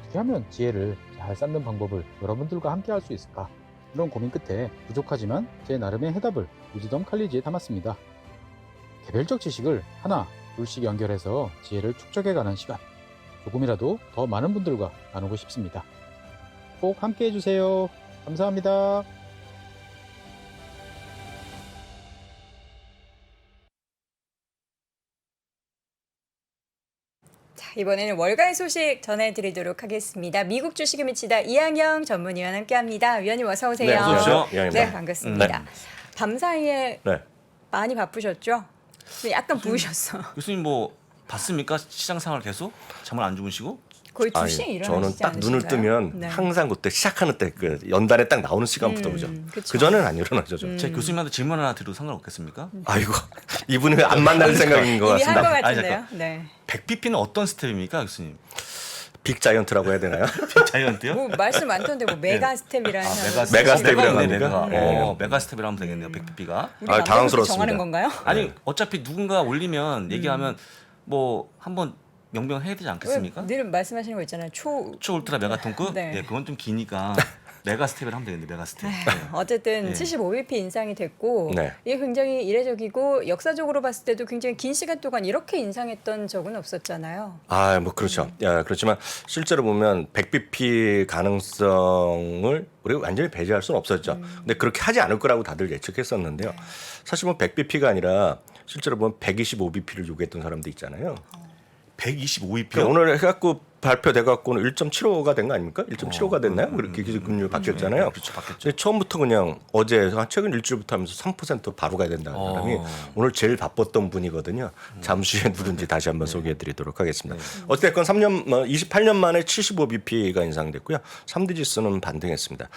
어떻게 하면 지혜를 잘 쌓는 방법을 여러분들과 함께 할 수 있을까? 이런 고민 끝에 부족하지만 제 나름의 해답을 위즈덤 칼리지에 담았습니다. 개별적 지식을 하나, 둘씩 연결해서 지혜를 축적해가는 시간. 조금이라도 더 많은 분들과 나누고 싶습니다. 꼭 함께 해주세요. 감사합니다. 자, 이번에는 월간 소식 전해드리도록 하겠습니다. 미국 주식에 미치다 이항영 전문위원 함께합니다. 위원님 어서 오세요. 네, 어서 오십시오. 네, 반갑습니다. 밤 사이에 네. 많이 바쁘셨죠? 약간 부으셨어. 교수님 뭐 봤습니까? 시장 상황을 계속 잠을 안 주무시고? 거의 2시에 일어나시지 저는 딱 눈을 않으신가요? 뜨면 네. 항상 그때 시작하는 때 그 연단에 딱 나오는 시간부터 오죠. 그쵸. 그 전에는 안 일어나죠. 저. 제 교수님한테 질문 하나 드려도 상관없겠습니까? 아이고 이분이 안 만날 생각인 것 이미 한 것 같습니다. 같은데요. 네. 100bp는 어떤 스텝입니까, 교수님? 빅 자이언트라고 해야 되나요? 자이언트요? 뭐 말씀 많던데 뭐 메가 스텝이라는 메가 스텝이라고 네, 합니까? 메가 스텝이라고 하면 되겠네요. 100bp가. 우리 마음대로 당황스럽습니다. 정하는 건가요? 아니 어차피 누군가 올리면 얘기하면 뭐 한번 명명해야 되지 않겠습니까? 늘 말씀하시는 거 있잖아요. 초 울트라 메가톤급? 네. 네, 그건 좀 기니까 메가 스텝을 하면 되겠네. 메가 스텝. 네. 어쨌든 네. 75bp 인상이 됐고 네. 이게 굉장히 이례적이고 역사적으로 봤을 때도 굉장히 긴 시간 동안 이렇게 인상했던 적은 없었잖아요. 아, 뭐 그렇죠. 야, 그렇지만 실제로 보면 100bp 가능성을 우리가 완전히 배제할 수는 없었죠. 근데 그렇게 하지 않을 거라고 다들 예측했었는데요. 사실 뭐 100bp가 아니라 실제로 보면 125bp를 요구했던 사람도 있잖아요. 125bp요? 그러니까 오늘 해갖고 발표돼갖고는 1.75가 된 거 아닙니까? 1.75가 됐나요? 그렇게 기준금리 바뀌었잖아요. 그렇죠, 바뀌었죠. 근데 처음부터 그냥 어제 최근 일주일부터 하면서 3% 바로 가야 된다는 사람이 오늘 제일 바빴던 분이거든요. 잠시 후에 누군지 다시 한번 소개해드리도록 하겠습니다. 어쨌든 28년 만에 75bp가 인상됐고요. 3대 지수는 반등했습니다.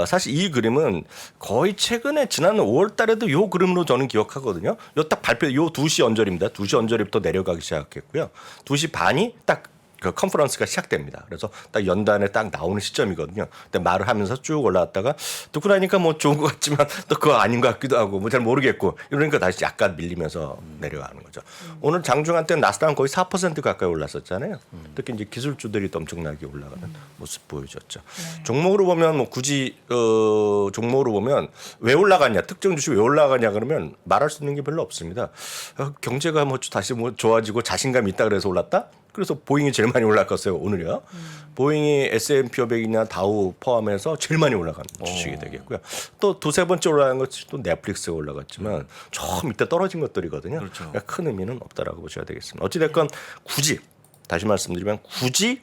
사실 이 그림은 거의 최근에 지난 5월달에도 이 그림으로 저는 기억하거든요. 요 딱 발표 요 2시 언저리입니다. 2시 언저리부터 내려가기 시작했고요. 2시 반이 딱 그 컨퍼런스가 시작됩니다. 그래서 딱 연단에 딱 나오는 시점이거든요. 근데 말을 하면서 쭉 올라왔다가 듣고 나니까 뭐 좋은 것 같지만 또 그거 아닌 것 같기도 하고 뭐 잘 모르겠고 이러니까 다시 약간 밀리면서 내려가는 거죠. 오늘 장중한 때는 나스닥은 거의 4% 가까이 올랐었잖아요. 특히 이제 기술주들이 또 엄청나게 올라가는 모습 보여줬죠. 종목으로 보면 뭐 굳이 종목으로 보면 왜 올라가냐, 특정 주식 왜 올라가냐 그러면 말할 수 있는 게 별로 없습니다. 경제가 뭐 다시 뭐 좋아지고 자신감이 있다 그래서 올랐다? 그래서 보잉이 제일 많이 올랐었어요. 오늘이요. 보잉이 S&P 500이나 다우 포함해서 제일 많이 올라간 주식이 되겠고요. 또 두세 번째 올라간 것이 또 넷플릭스가 올라갔지만 저 밑에 떨어진 것들이거든요. 그렇죠. 그러니까 큰 의미는 없다라고 보셔야 되겠습니다. 어찌됐건 굳이 다시 말씀드리면 굳이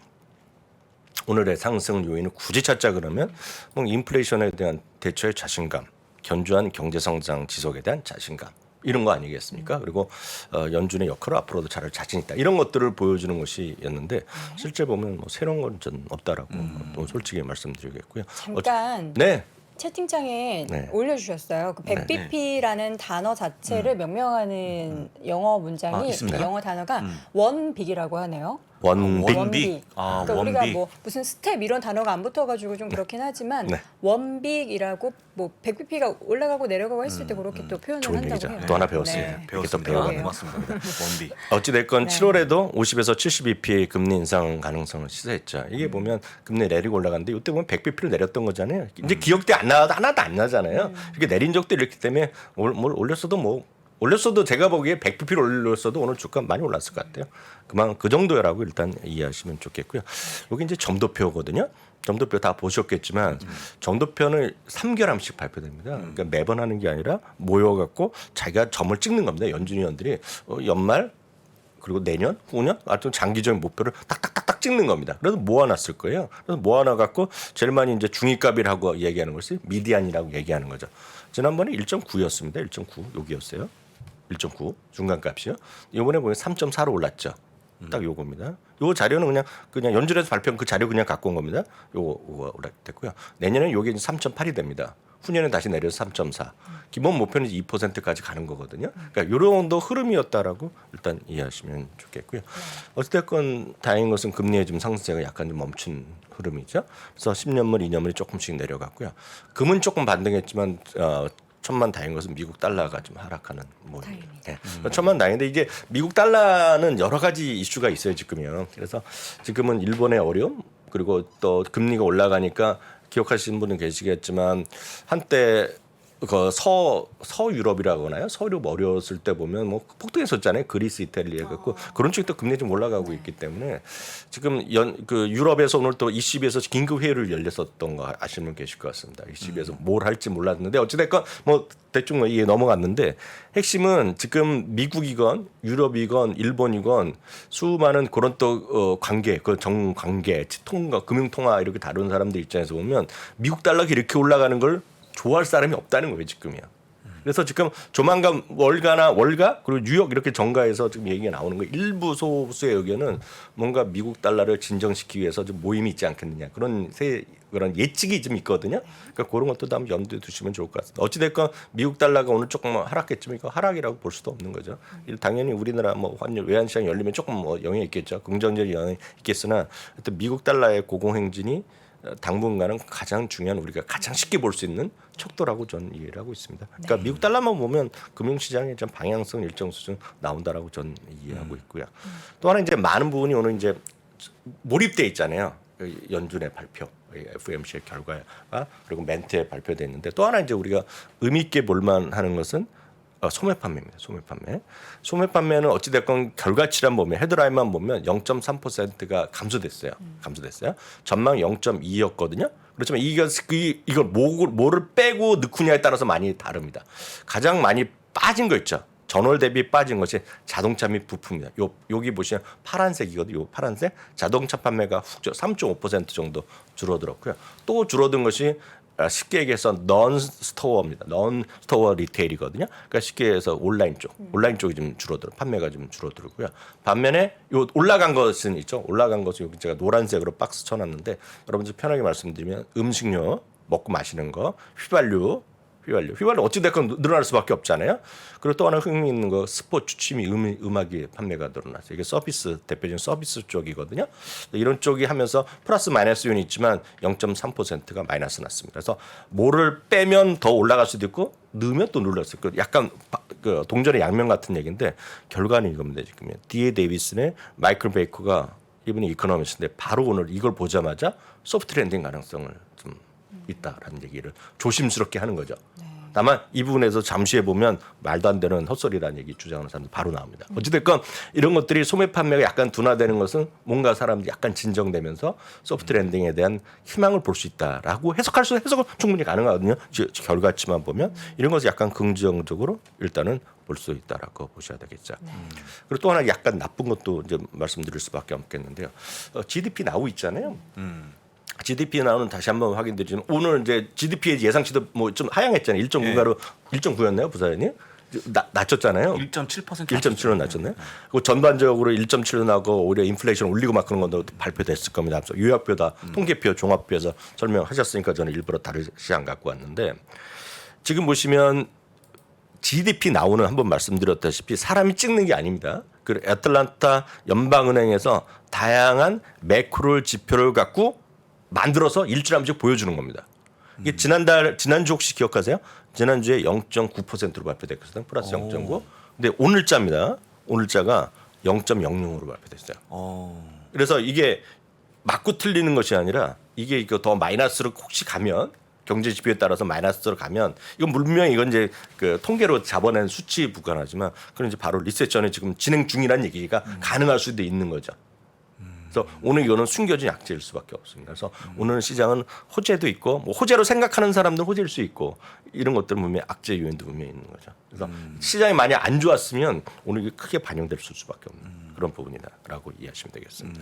오늘의 상승 요인을 굳이 찾자 그러면 뭐 인플레이션에 대한 대처의 자신감, 견조한 경제 성장 지속에 대한 자신감 이런 거 아니겠습니까? 그리고 연준의 역할을 앞으로도 잘할 자신 있다 이런 것들을 보여주는 것이었는데 실제 보면 뭐 새로운 건 전 없다라고 또 솔직히 말씀드리겠고요. 잠깐 네. 채팅창에 네. 올려주셨어요. 그 100bp라는 단어 자체를 명명하는 영어 문장이 있습니다. 영어 단어가 원빅이라고 하네요. 원빅. 원빅. 아, 그러니까 우리가 원빅. 뭐 무슨 스텝 이런 단어가 안 붙어가지고 좀 그렇긴 하지만 네. 원빅이라고 뭐 100bp가 올라가고 내려가고 했을 때 그렇게 또 표현을 좋은 한다고 얘기죠. 해요. 또 하나 배웠어요. 네. 배웠습니다. 배워가네요. 고맙습니다. 원비. 어찌됐건 네. 7월에도 50에서 70bp의 금리 인상 가능성을 시사했죠. 이게 보면 금리 내리고 올라갔는데 이때 보면 100bp를 내렸던 거잖아요. 이제 기억대 안 나도 하나도 안 나잖아요. 이렇게 내린 적도 이렇기 때문에 뭘 올렸어도 제가 보기에 100bp를 올렸어도 오늘 주가 많이 올랐을 것 같아요. 그만 그 정도라고 일단 이해하시면 좋겠고요. 여기 이제 점도표거든요. 점도표 다 보셨겠지만 점도표는 3개월씩 발표됩니다. 그러니까 매번 하는 게 아니라 모여갖고 자기가 점을 찍는 겁니다. 연준위원들이 연말 그리고 내년, 후년, 하여튼 장기적인 목표를 딱딱딱딱 찍는 겁니다. 그래서 모아놨을 거예요. 그래서 모아놔갖고 제일 많이 이제 중위값이라고 얘기하는 것이 미디안이라고 얘기하는 거죠. 지난번에 1.9였습니다. 1.9 여기였어요. 1.9 중간값이요. 이번에 보면 3.4로 올랐죠. 딱 요겁니다. 요 자료는 그냥 연준에서 발표한 그 자료 그냥 갖고 온 겁니다. 요거 올랐고요. 내년에는 요게 3.8이 됩니다. 후년에 다시 내려서 3.4. 기본 목표는 2%까지 가는 거거든요. 그러니까 요런 흐름이었다라고 일단 이해하시면 좋겠고요. 어쨌든 다행인 것은 금리의 좀 상승세가 약간 좀 멈춘 흐름이죠. 그래서 10년물, 2년물이 조금씩 내려갔고요. 금은 조금 반등했지만 천만 다행인 것은 미국 달러가 좀 하락하는 모습입니다. 네. 천만 다행인데 이제 미국 달러는 여러 가지 이슈가 있어요 지금요. 그래서 지금은 일본의 어려움 그리고 또 금리가 올라가니까 기억하시는 분은 계시겠지만 한때 그 서유럽이라고 하나요? 서유럽 어려웠을 때 보면 뭐 폭등했었잖아요. 그리스, 이탈리아 갖고 그런 쪽도 금리 좀 올라가고 있기 때문에 지금 그 유럽에서 오늘 또 ECB에서 긴급 회의를 열렸었던 거 아시는 분 계실 것 같습니다. ECB에서 뭘 할지 몰랐는데 어찌됐건 뭐 대충 뭐 이해 넘어갔는데 핵심은 지금 미국이건 유럽이건 일본이건 수많은 그런 또 관계, 그 정관계, 통과, 금융통화 이렇게 다루는 사람들 입장에서 보면 미국 달러가 이렇게 올라가는 걸 좋아할 사람이 없다는 거예요 지금이야. 그래서 지금 조만간 월가 그리고 뉴욕 이렇게 정가에서 지금 얘기가 나오는 거예요. 일부 소수의 의견은 뭔가 미국 달러를 진정시키기 위해서 좀 모임이 있지 않겠느냐 그런 예측이 좀 있거든요. 그러니까 그런 것도 한번 염두에 두시면 좋을 것 같습니다. 어찌됐건 미국 달러가 오늘 조금 하락했지만 이거 하락이라고 볼 수도 없는 거죠. 당연히 우리나라 뭐 환율 외환시장 열리면 조금 뭐 영향이 있겠죠. 긍정적인 영향이 있겠으나 하여튼 미국 달러의 고공행진이 당분간은 가장 중요한 우리가 가장 쉽게 볼 수 있는 척도라고 저는 이해를 하고 있습니다. 그러니까 미국 달러만 보면 금융시장의 좀 방향성 일정 수준 나온다라고 저는 이해하고 있고요. 또 하나 이제 많은 부분이 오늘 이제 몰입돼 있잖아요. 연준의 발표, FOMC의 결과가 그리고 멘트에 발표돼 있는데 또 하나 이제 우리가 의미 있게 볼만하는 것은 소매 판매입니다. 소매 판매는 어찌됐건 결과치만 보면 헤드라인만 보면 0.3%가 감소됐어요. 전망 0.2였거든요. 그렇지만 이걸 뭐를 빼고 넣느냐에 따라서 많이 다릅니다. 가장 많이 빠진 거 있죠. 전월 대비 빠진 것이 자동차 및 부품입니다. 여기 보시면 파란색이거든요. 요 파란색 자동차 판매가 3.5% 정도 줄어들었고요. 또 줄어든 것이 쉽게 얘기해서 non-store입니다. non-store 리테일이거든요. 그러니까 쉽게 해서 온라인 쪽이 좀 판매가 좀 줄어들고요. 반면에 요 올라간 것은 있죠. 올라간 것은 여기 제가 노란색으로 박스 쳐놨는데 여러분들 편하게 말씀드리면 음식료, 먹고 마시는 거, 휘발유 어찌됐건 늘어날 수밖에 없잖아요. 그리고 또 하나 흥미있는 거 스포츠, 취미, 음악이 판매가 늘어났어요. 이게 대표적인 서비스 쪽이거든요. 이런 쪽이 하면서 플러스 마이너스 요인이 있지만 0.3%가 마이너스 났습니다. 그래서 뭐를 빼면 더 올라갈 수도 있고 넣으면 또 눌렀어요. 약간 그 동전의 양면 같은 얘기인데 결과는 이겁니다. 지금 D.A. 데이비슨의 마이클 베이커가 이분이 이코노미스트인데 바로 오늘 이걸 보자마자 소프트 랜딩 가능성을 좀 있다라는 얘기를 조심스럽게 하는 거죠. 다만 이 부분에서 잠시해 보면 말도 안 되는 헛소리라는 얘기 주장하는 사람들 바로 나옵니다. 어찌됐건 이런 것들이 소매 판매가 약간 둔화되는 것은 뭔가 사람들이 약간 진정되면서 소프트 랜딩에 대한 희망을 볼 수 있다라고 해석은 충분히 가능하거든요. 결과치만 보면 이런 것을 약간 긍정적으로 일단은 볼 수 있다라고 보셔야 되겠죠. 그리고 또 하나 약간 나쁜 것도 이제 말씀드릴 수밖에 없겠는데요. GDP 나오고 있잖아요. GDP 나오는 다시 한번 확인드리지만 오늘 이제 GDP의 예상치도 뭐 좀 하향했잖아요. 1.9가로 1.9였나요, 부사장님? 낮췄잖아요. 1.7% 1.7로 낮췄나요? 그리고 전반적으로 1.7로 나고 오히려 인플레이션 올리고 막 그런 것도 발표됐을 겁니다. 앞서 요약표다, 통계표, 종합표에서 설명하셨으니까 저는 일부러 다르시 안 갖고 왔는데 지금 보시면 GDP 나오는 한번 말씀드렸다시피 사람이 찍는 게 아닙니다. 그 애틀란타 연방은행에서 다양한 매크로 지표를 갖고 만들어서 일주일에 한 번씩 보여주는 겁니다. 이게 지난주 혹시 기억하세요? 지난주에 0.9%로 발표됐거든요. 플러스 0.9. 근데 오늘자입니다. 오늘자가 0.00으로 발표됐어요. 그래서 이게 맞고 틀리는 것이 아니라 이게 더 마이너스로 혹시 가면 경제 지표에 따라서 마이너스로 가면 이건 분명히 이건 이제 그 통계로 잡아낸 수치에 불과하지만 그런 이제 바로 리세션이 지금 진행 중이라는 얘기가 가능할 수도 있는 거죠. 그래서 오늘 이거는 숨겨진 약재일 수밖에 없습니다. 그래서 오늘 시장은 호재도 있고 뭐 호재로 생각하는 사람들은 호재일 수 있고 이런 것들은 분명히 악재 요인도 분명히 있는 거죠. 그래서 시장이 만약 안 좋았으면 오늘 이게 크게 반영될 수밖에 없는 그런 부분이다라고 이해하시면 되겠습니다.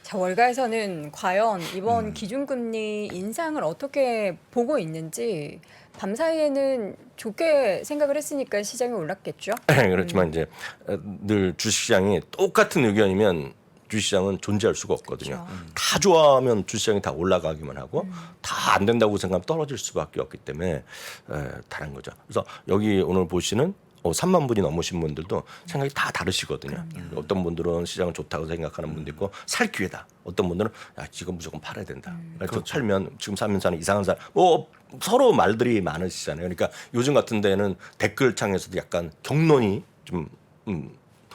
자, 월가에서는 과연 이번 기준금리 인상을 어떻게 보고 있는지 밤 사이에는 좋게 생각을 했으니까 시장이 올랐겠죠. 그렇지만 이제 늘 주식시장이 똑같은 의견이면 주식시장은 존재할 수가 없거든요. 그렇죠. 다 좋아하면 주식시장이 다 올라가기만 하고 다 안 된다고 생각하면 떨어질 수밖에 없기 때문에 다른 거죠. 그래서 여기 오늘 보시는 3만 분이 넘으신 분들도 생각이 다 다르시거든요. 어떤 분들은 시장은 좋다고 생각하는 분도 있고 살 기회다. 어떤 분들은 야, 지금 무조건 팔아야 된다. 그렇죠. 팔면 지금 사면 사는 이상한 사람 뭐 서로 말들이 많으시잖아요. 그러니까 요즘 같은 데는 댓글창에서도 약간 격론이 좀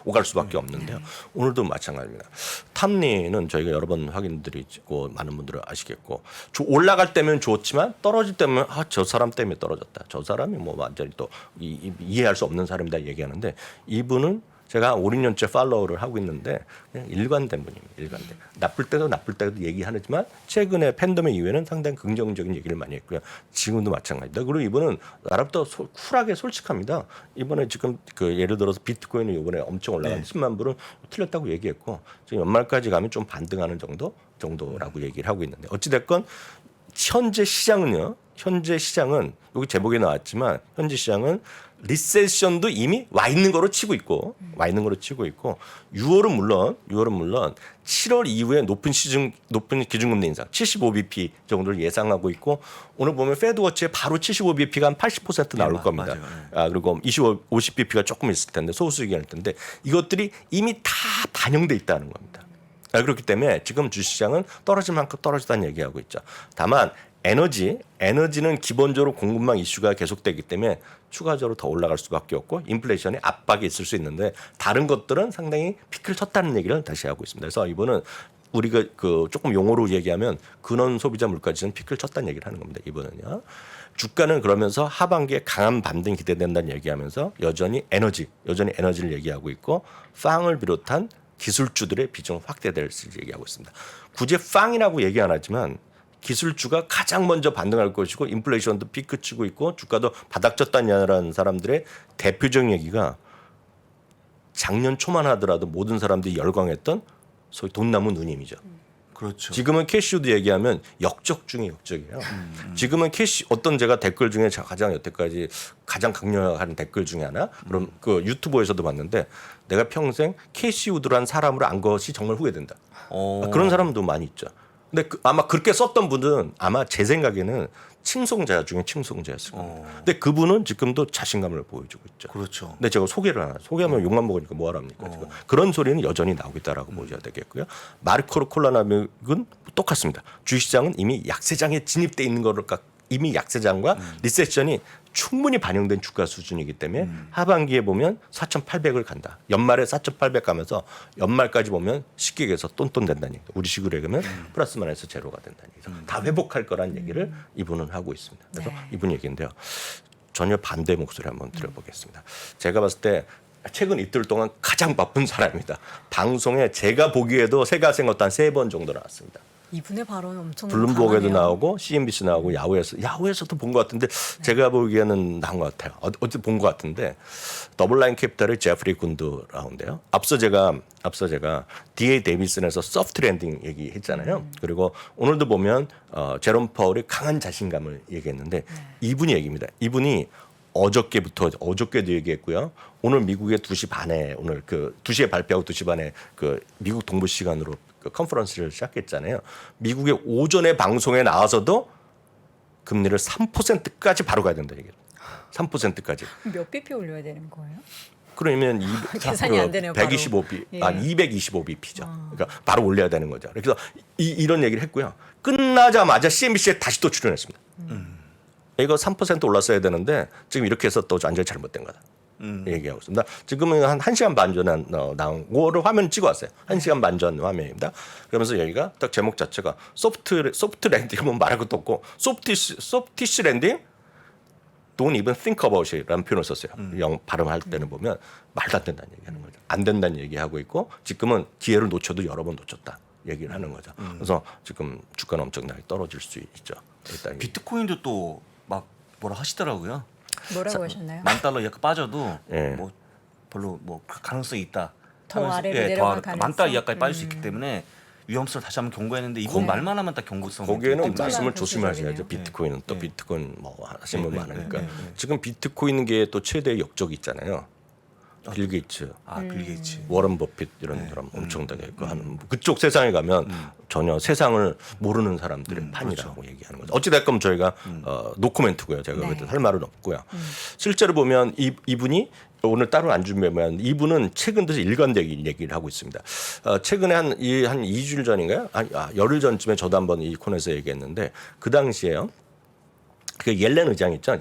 오갈 수밖에 없는데요. 오늘도 마찬가지입니다. 탐리는 저희가 여러 번 확인드리고 많은 분들은 아시겠고 올라갈 때면 좋지만 떨어질 때면 저 사람 때문에 떨어졌다. 저 사람이 뭐 완전히 또 이해할 수 없는 사람이다 얘기하는데 이분은 제가 5, 6년째 팔로우를 하고 있는데 그냥 일관된 분입니다. 일관된. 나쁠 때도 얘기하지만 최근에 팬데믹 이후에는 상당히 긍정적인 얘기를 많이 했고요. 지금도 마찬가지다. 그리고 이분은 나름대로 쿨하게 솔직합니다. 이번에 지금 그 예를 들어서 비트코인이 이번에 엄청 올라간 10만 불은 틀렸다고 얘기했고 지금 연말까지 가면 좀 반등하는 정도라고 얘기를 하고 있는데 어찌됐건 현재 시장은 여기 제목에 나왔지만 현재 시장은 리세션도 이미 와 있는 거로 치고 있고 6월은 물론 7월 이후에 높은 기준금리 인상 75bp 정도를 예상하고 있고 오늘 보면 페드워치에 바로 75bp가 한 80% 나올 겁니다. 그리고 50bp가 조금 있을 텐데 소수이긴 할 텐데 이것들이 이미 다 반영돼 있다는 겁니다. 그렇기 때문에 지금 주식시장은 떨어질 만큼 떨어지다는 얘기하고 있죠. 다만 에너지는 기본적으로 공급망 이슈가 계속되기 때문에 추가적으로 더 올라갈 수밖에 없고 인플레이션의 압박이 있을 수 있는데 다른 것들은 상당히 피크를 쳤다는 얘기를 다시 하고 있습니다. 그래서 이번은 우리가 그 조금 용어로 얘기하면 근원 소비자 물가지수는 피크를 쳤다는 얘기를 하는 겁니다. 이번은요. 주가는 그러면서 하반기에 강한 반등 기대된다는 얘기하면서 여전히 에너지를 얘기하고 있고 빵을 비롯한 기술주들의 비중 확대될 수 얘기하고 있습니다. 굳이 빵이라고 얘기 안 하지만 기술주가 가장 먼저 반등할 것이고 인플레이션도 피크 치고 있고 주가도 바닥쳤다는 사람들의 대표적인 얘기가 작년 초만 하더라도 모든 사람들이 열광했던 소위 돈나무 누님이죠. 그렇죠. 지금은 캐시우드 얘기하면 역적 중에 역적이에요. 지금은 어떤 제가 댓글 중에 가장 여태까지 가장 강력한 댓글 중에 하나 그럼 그 유튜버에서도 봤는데 내가 평생 캐시우드란 사람으로 안 것이 정말 후회된다. 그런 사람도 많이 있죠. 근데 아마 그렇게 썼던 분은 아마 제 생각에는 칭송자 중에 칭송자였을 겁니다. 근데 그분은 지금도 자신감을 보여주고 있죠. 그렇죠. 근데 제가 소개하면 욕만 먹으니까 뭐하라 합니까? 지금. 그런 소리는 여전히 나오고 있다라고 보셔야 되겠고요. 마르코 콜라나믹은 똑같습니다. 주식시장은 이미 약세장에 진입돼 있는 거를 이미 약세장과 리세션이 충분히 반영된 주가 수준이기 때문에 하반기에 보면 4,800을 간다. 연말에 4,800 가면서 연말까지 보면 쉽게 얘기해서 똔똔 된다는 얘기죠. 우리식으로 얘기하면 플러스 마이너스 제로가 된다는 얘기죠. 다 회복할 거란 얘기를 이분은 하고 있습니다. 그래서 이분 얘기인데요. 전혀 반대 목소리 한번 들어보겠습니다. 제가 봤을 때 최근 이틀 동안 가장 바쁜 사람입니다. 방송에 제가 보기에도 새가 생겼다 한 3번 정도 나왔습니다. 이분의 발언 엄청 블룸버그에도 강하네요. 나오고 CNBC 나오고 야후에서도 본 것 같은데 제가 보기에는 나온 것 같아요. 어디 본 것 같은데 더블라인 캐피탈의 제프리 군드라운데요. 앞서 제가 D.A. 데이비슨에서 소프트 랜딩 얘기했잖아요. 그리고 오늘도 보면 제롬 파월이 강한 자신감을 얘기했는데 이분이 얘기입니다. 이분이 어저께도 얘기했고요. 오늘 미국의 2시 반에 오늘 그 2시에 발표하고 2시 반에 그 미국 동부 시간으로 그 컨퍼런스를 시작했잖아요. 미국의 오전에 방송에 나와서도 금리를 3%까지 바로 가야 된다 얘기예요. 3%까지. 몇 bp 올려야 되는 거예요? 그러면 계산이 안 되네요, 바로. 125b, 예. 225bp죠. 그러니까 바로 올려야 되는 거죠. 그래서 이런 얘기를 했고요. 끝나자마자 CNBC에 다시 또 출연했습니다. 이거 3% 올랐어야 되는데 지금 이렇게 해서 또 완전히 잘못된 거다. 얘기하고 있습니다. 지금은 한 1시간 반 전에 나온 거를 화면 찍어왔어요. 1시간 반 전 화면입니다. 그러면서 여기가 딱 제목 자체가 소프트 랜딩 뭐 말할 것도 없고 소프티시 랜딩 don't even think about it라는 표현을 썼어요. 발음할 때는 보면 말도 안 된다는 얘기하는 거죠. 안 된다는 얘기하고 있고 지금은 기회를 놓쳐도 여러 번 놓쳤다 얘기를 하는 거죠. 그래서 지금 주가는 엄청나게 떨어질 수 있죠. 일단 비트코인도 또 막 뭐라 하시더라고요. 뭐라고 하셨나요? $10,000 이하가 빠져도 예. 뭐 별로 뭐 가능성이 있다. 더 하면서, 아래로 더 내려갈 가능성? $10,000 이하까지 빠질 수 있기 때문에 위험성을 다시 한번 경고했는데 이건 말만 하면 딱 경고성. 거기에는 엄청난 말씀을 부수적이네요. 조심하셔야죠. 비트코인은 또 네. 비트코인 뭐 하시는 분 네, 많으니까 네, 지금 비트코인계의 또 최대 역적이 있잖아요. 빌 게이츠, 빌 게이츠. 워런 버핏 이런 사람 엄청나게 그 하는 그쪽 세상에 가면 전혀 세상을 모르는 사람들의 판이라고 얘기하는 거죠. 어찌 됐건 저희가 노코멘트고요. 제가 네. 할 말은 없고요. 실제로 보면 이분이 오늘 따로 안 준비하면 이분은 최근 들어서 일관되게 얘기를 하고 있습니다. 최근에 한 2주일 전인가요? 열흘 전쯤에 저도 한번 이 코너에서 얘기했는데 그 당시에요. 그 옐렌 의장 있죠.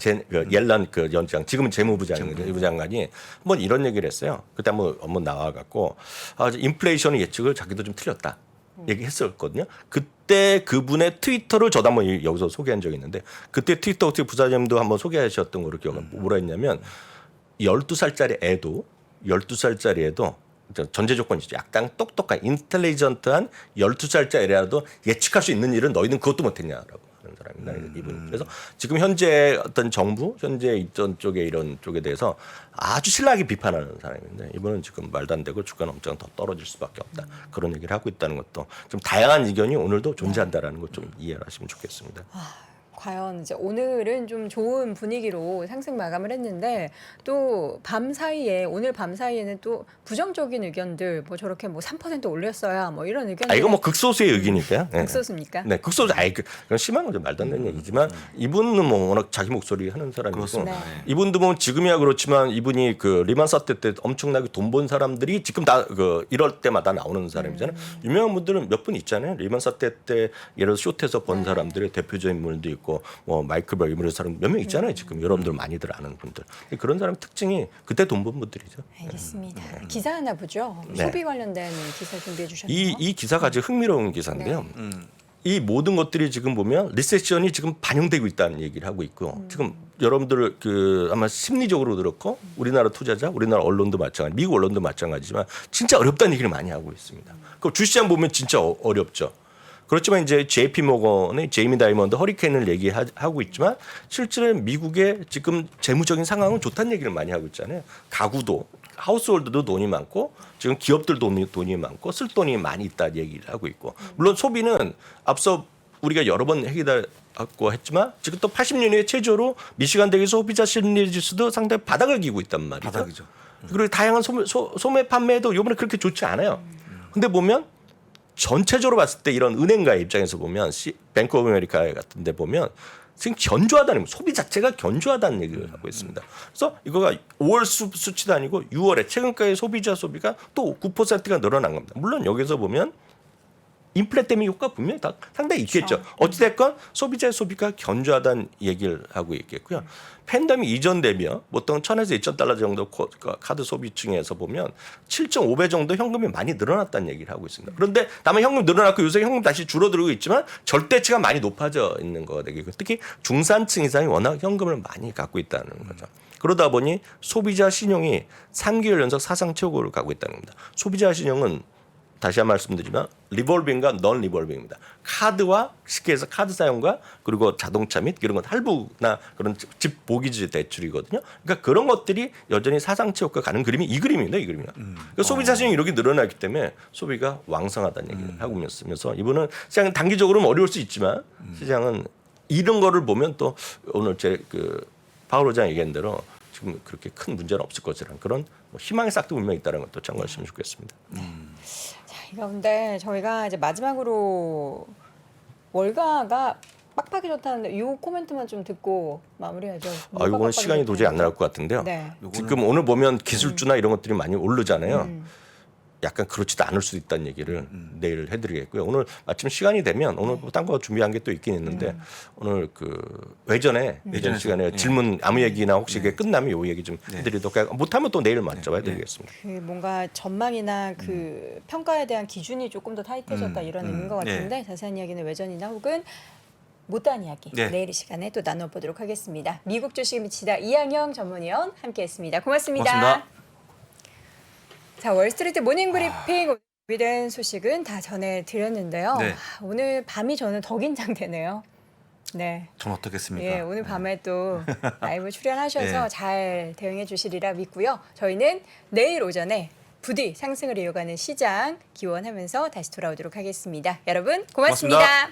옐렌 그 연장 지금은 재무부장관이 한번 이런 얘기를 했어요. 그때 한번 나와갖고 인플레이션 예측을 자기도 좀 틀렸다 얘기했었거든요. 그때 그분의 트위터를 저도 한번 여기서 소개한 적이 있는데 그때 트위터 어떻게 부사장님도 한번 소개하셨던 거를 기억합니다. 뭐라 했냐면 12살짜리 애도 전제 조건이죠. 약간 똑똑한 인텔리전트한 12살짜리라도 예측할 수 있는 일은 너희는 그것도 못했냐라고. 사람입니다. 이분. 그래서 지금 현재 어떤 정부, 현재 있던 쪽에 이런 쪽에 대해서 아주 신랄하게 비판하는 사람인데 이분은 지금 말도 안 되고 주가는 엄청 더 떨어질 수밖에 없다. 그런 얘기를 하고 있다는 것도 좀 다양한 의견이 오늘도 존재한다라는 것 좀 이해를 하시면 좋겠습니다. 과연 이제 오늘은 좀 좋은 분위기로 상승 마감을 했는데 또 밤 사이에 오늘 밤 사이에는 또 부정적인 의견들 뭐 저렇게 뭐 3% 올렸어야 뭐 이런 의견들. 이거 뭐 극소수의 의견이니까요. 네. 극소수입니까? 네, 극소수. 그건 심한 거죠. 말도 안 되는 얘기지만 이분은 뭐 워낙 자기 목소리 하는 사람이고 네. 이분도 뭐 지금이야 그렇지만 이분이 그 리만 사태 때 엄청나게 돈 번 사람들이 지금 다 그 이럴 때마다 나오는 사람이잖아요. 유명한 분들은 몇 분 있잖아요. 리만 사태 때 예를 들어 숏에서 번 사람들의 대표적인 인물도 있고 뭐 마이클 버 이런 사람 몇 명 있잖아요. 지금 여러분들 많이들 아는 분들. 그런 사람 특징이 그때 돈 번 분들이죠. 알겠습니다. 기사 하나 보죠. 네. 소비 관련된 기사 준비해 주셨네요. 이 기사가 아주 흥미로운 기사인데요. 이 모든 것들이 지금 보면 리세션이 지금 반영되고 있다는 얘기를 하고 있고 지금 여러분들 그 아마 심리적으로 그렇고 우리나라 투자자, 우리나라 언론도 마찬가지, 미국 언론도 마찬가지지만 진짜 어렵다는 얘기를 많이 하고 있습니다. 그 주시장 보면 진짜 어렵죠. 그렇지만 이제 JP 모건의 제이미 다이먼드 허리케인을 얘기하고 있지만 실제로 미국의 지금 재무적인 상황은 좋다는 얘기를 많이 하고 있잖아요. 가구도 하우스홀드도 돈이 많고 지금 기업들도 돈이 많고 쓸 돈이 많이 있다 얘기를 하고 있고 물론 소비는 앞서 우리가 여러 번 얘기하고 했지만 지금 또 80년대 최저로 미시간 대학의 소비자 심리 지수도 상당히 바닥을 기고 있단 말이죠. 바닥이죠. 그리고 다양한 소매 판매도 이번에 그렇게 좋지 않아요. 근데 보면 전체적으로 봤을 때 이런 은행가의 입장에서 보면 뱅크 오브 아메리카 같은 데 보면 지금 견조하다는 소비 자체가 견조하다는 얘기를 하고 있습니다. 그래서 이거가 5월 수치도 아니고 6월에 최근가의 소비자 소비가 또 9%가 늘어난 겁니다. 물론 여기서 보면 인플레 때문에 효과 분명히 다 상당히 있겠죠. 어찌됐건 소비자의 소비가 견조하다는 얘기를 하고 있겠고요. 팬데믹 이전되며 보통 1,000에서 2,000달러 정도 카드 소비층에서 보면 7.5배 정도 현금이 많이 늘어났다는 얘기를 하고 있습니다. 그런데 다만 현금 늘어났고 요새 현금 다시 줄어들고 있지만 절대치가 많이 높아져 있는 거가 되겠고 특히 중산층 이상이 워낙 현금을 많이 갖고 있다는 거죠. 그러다 보니 소비자 신용이 3개월 연속 사상 최고를 가고 있다는 겁니다. 소비자 신용은 다시 한 말씀드리면 리볼빙과 넌 리볼빙입니다. 카드와 쉽게 해서 카드 사용과 그리고 자동차 및 이런 것 할부나 그런 집 모기지 대출이거든요. 그러니까 그런 것들이 여전히 사상 최고가 가는 그림이 이 그림입니다. 이 그림이요. 그러니까 소비자 신용이 이렇게 늘어나기 때문에 소비가 왕성하다는 얘기를 하고 있으면서 이분은 시장은 단기적으로는 어려울 수 있지만 시장은 이런 거를 보면 또 오늘 제 파월 의장 얘기한 대로 지금 그렇게 큰 문제는 없을 것이라는 그런 희망의 싹도 분명히 있다는 것도 참고하시면 좋겠습니다. 이 가운데 저희가 이제 마지막으로 월가가 빡빡이 좋다는데 이 코멘트만 좀 듣고 마무리하죠. 이거는 시간이 도저히 안 나올 것 같은데요. 네. 지금 오늘 보면 기술주나 이런 것들이 많이 오르잖아요. 약간 그렇지도 않을 수도 있다는 얘기를 내일 해드리겠고요. 오늘 마침 시간이 되면 오늘 딴 거 준비한 게 또 있긴 있는데 오늘 외전에 시간에 질문 아무 얘기나 혹시 그게 끝나면 요 얘기 좀 해드리도록 하고 못하면 또 내일 맞죠 해드리겠습니다. 뭔가 전망이나 평가에 대한 기준이 조금 더 타이트해졌다 이런 의미인 것 같은데 자세한 이야기는 외전이나 혹은 못다한 이야기 내일 이 시간에 또 나눠보도록 하겠습니다. 미국 주식에 미치다 이항영 전문위원 함께했습니다. 고맙습니다. 자, 월스트리트 모닝 브리핑 준비된 소식은 다 전해드렸는데요. 오늘 밤이 저는 더 긴장되네요. 네. 전 어떻겠습니까? 예, 오늘 밤에 또 라이브 출연하셔서 잘 대응해 주시리라 믿고요. 저희는 내일 오전에 부디 상승을 이어가는 시장 기원하면서 다시 돌아오도록 하겠습니다. 여러분 고맙습니다.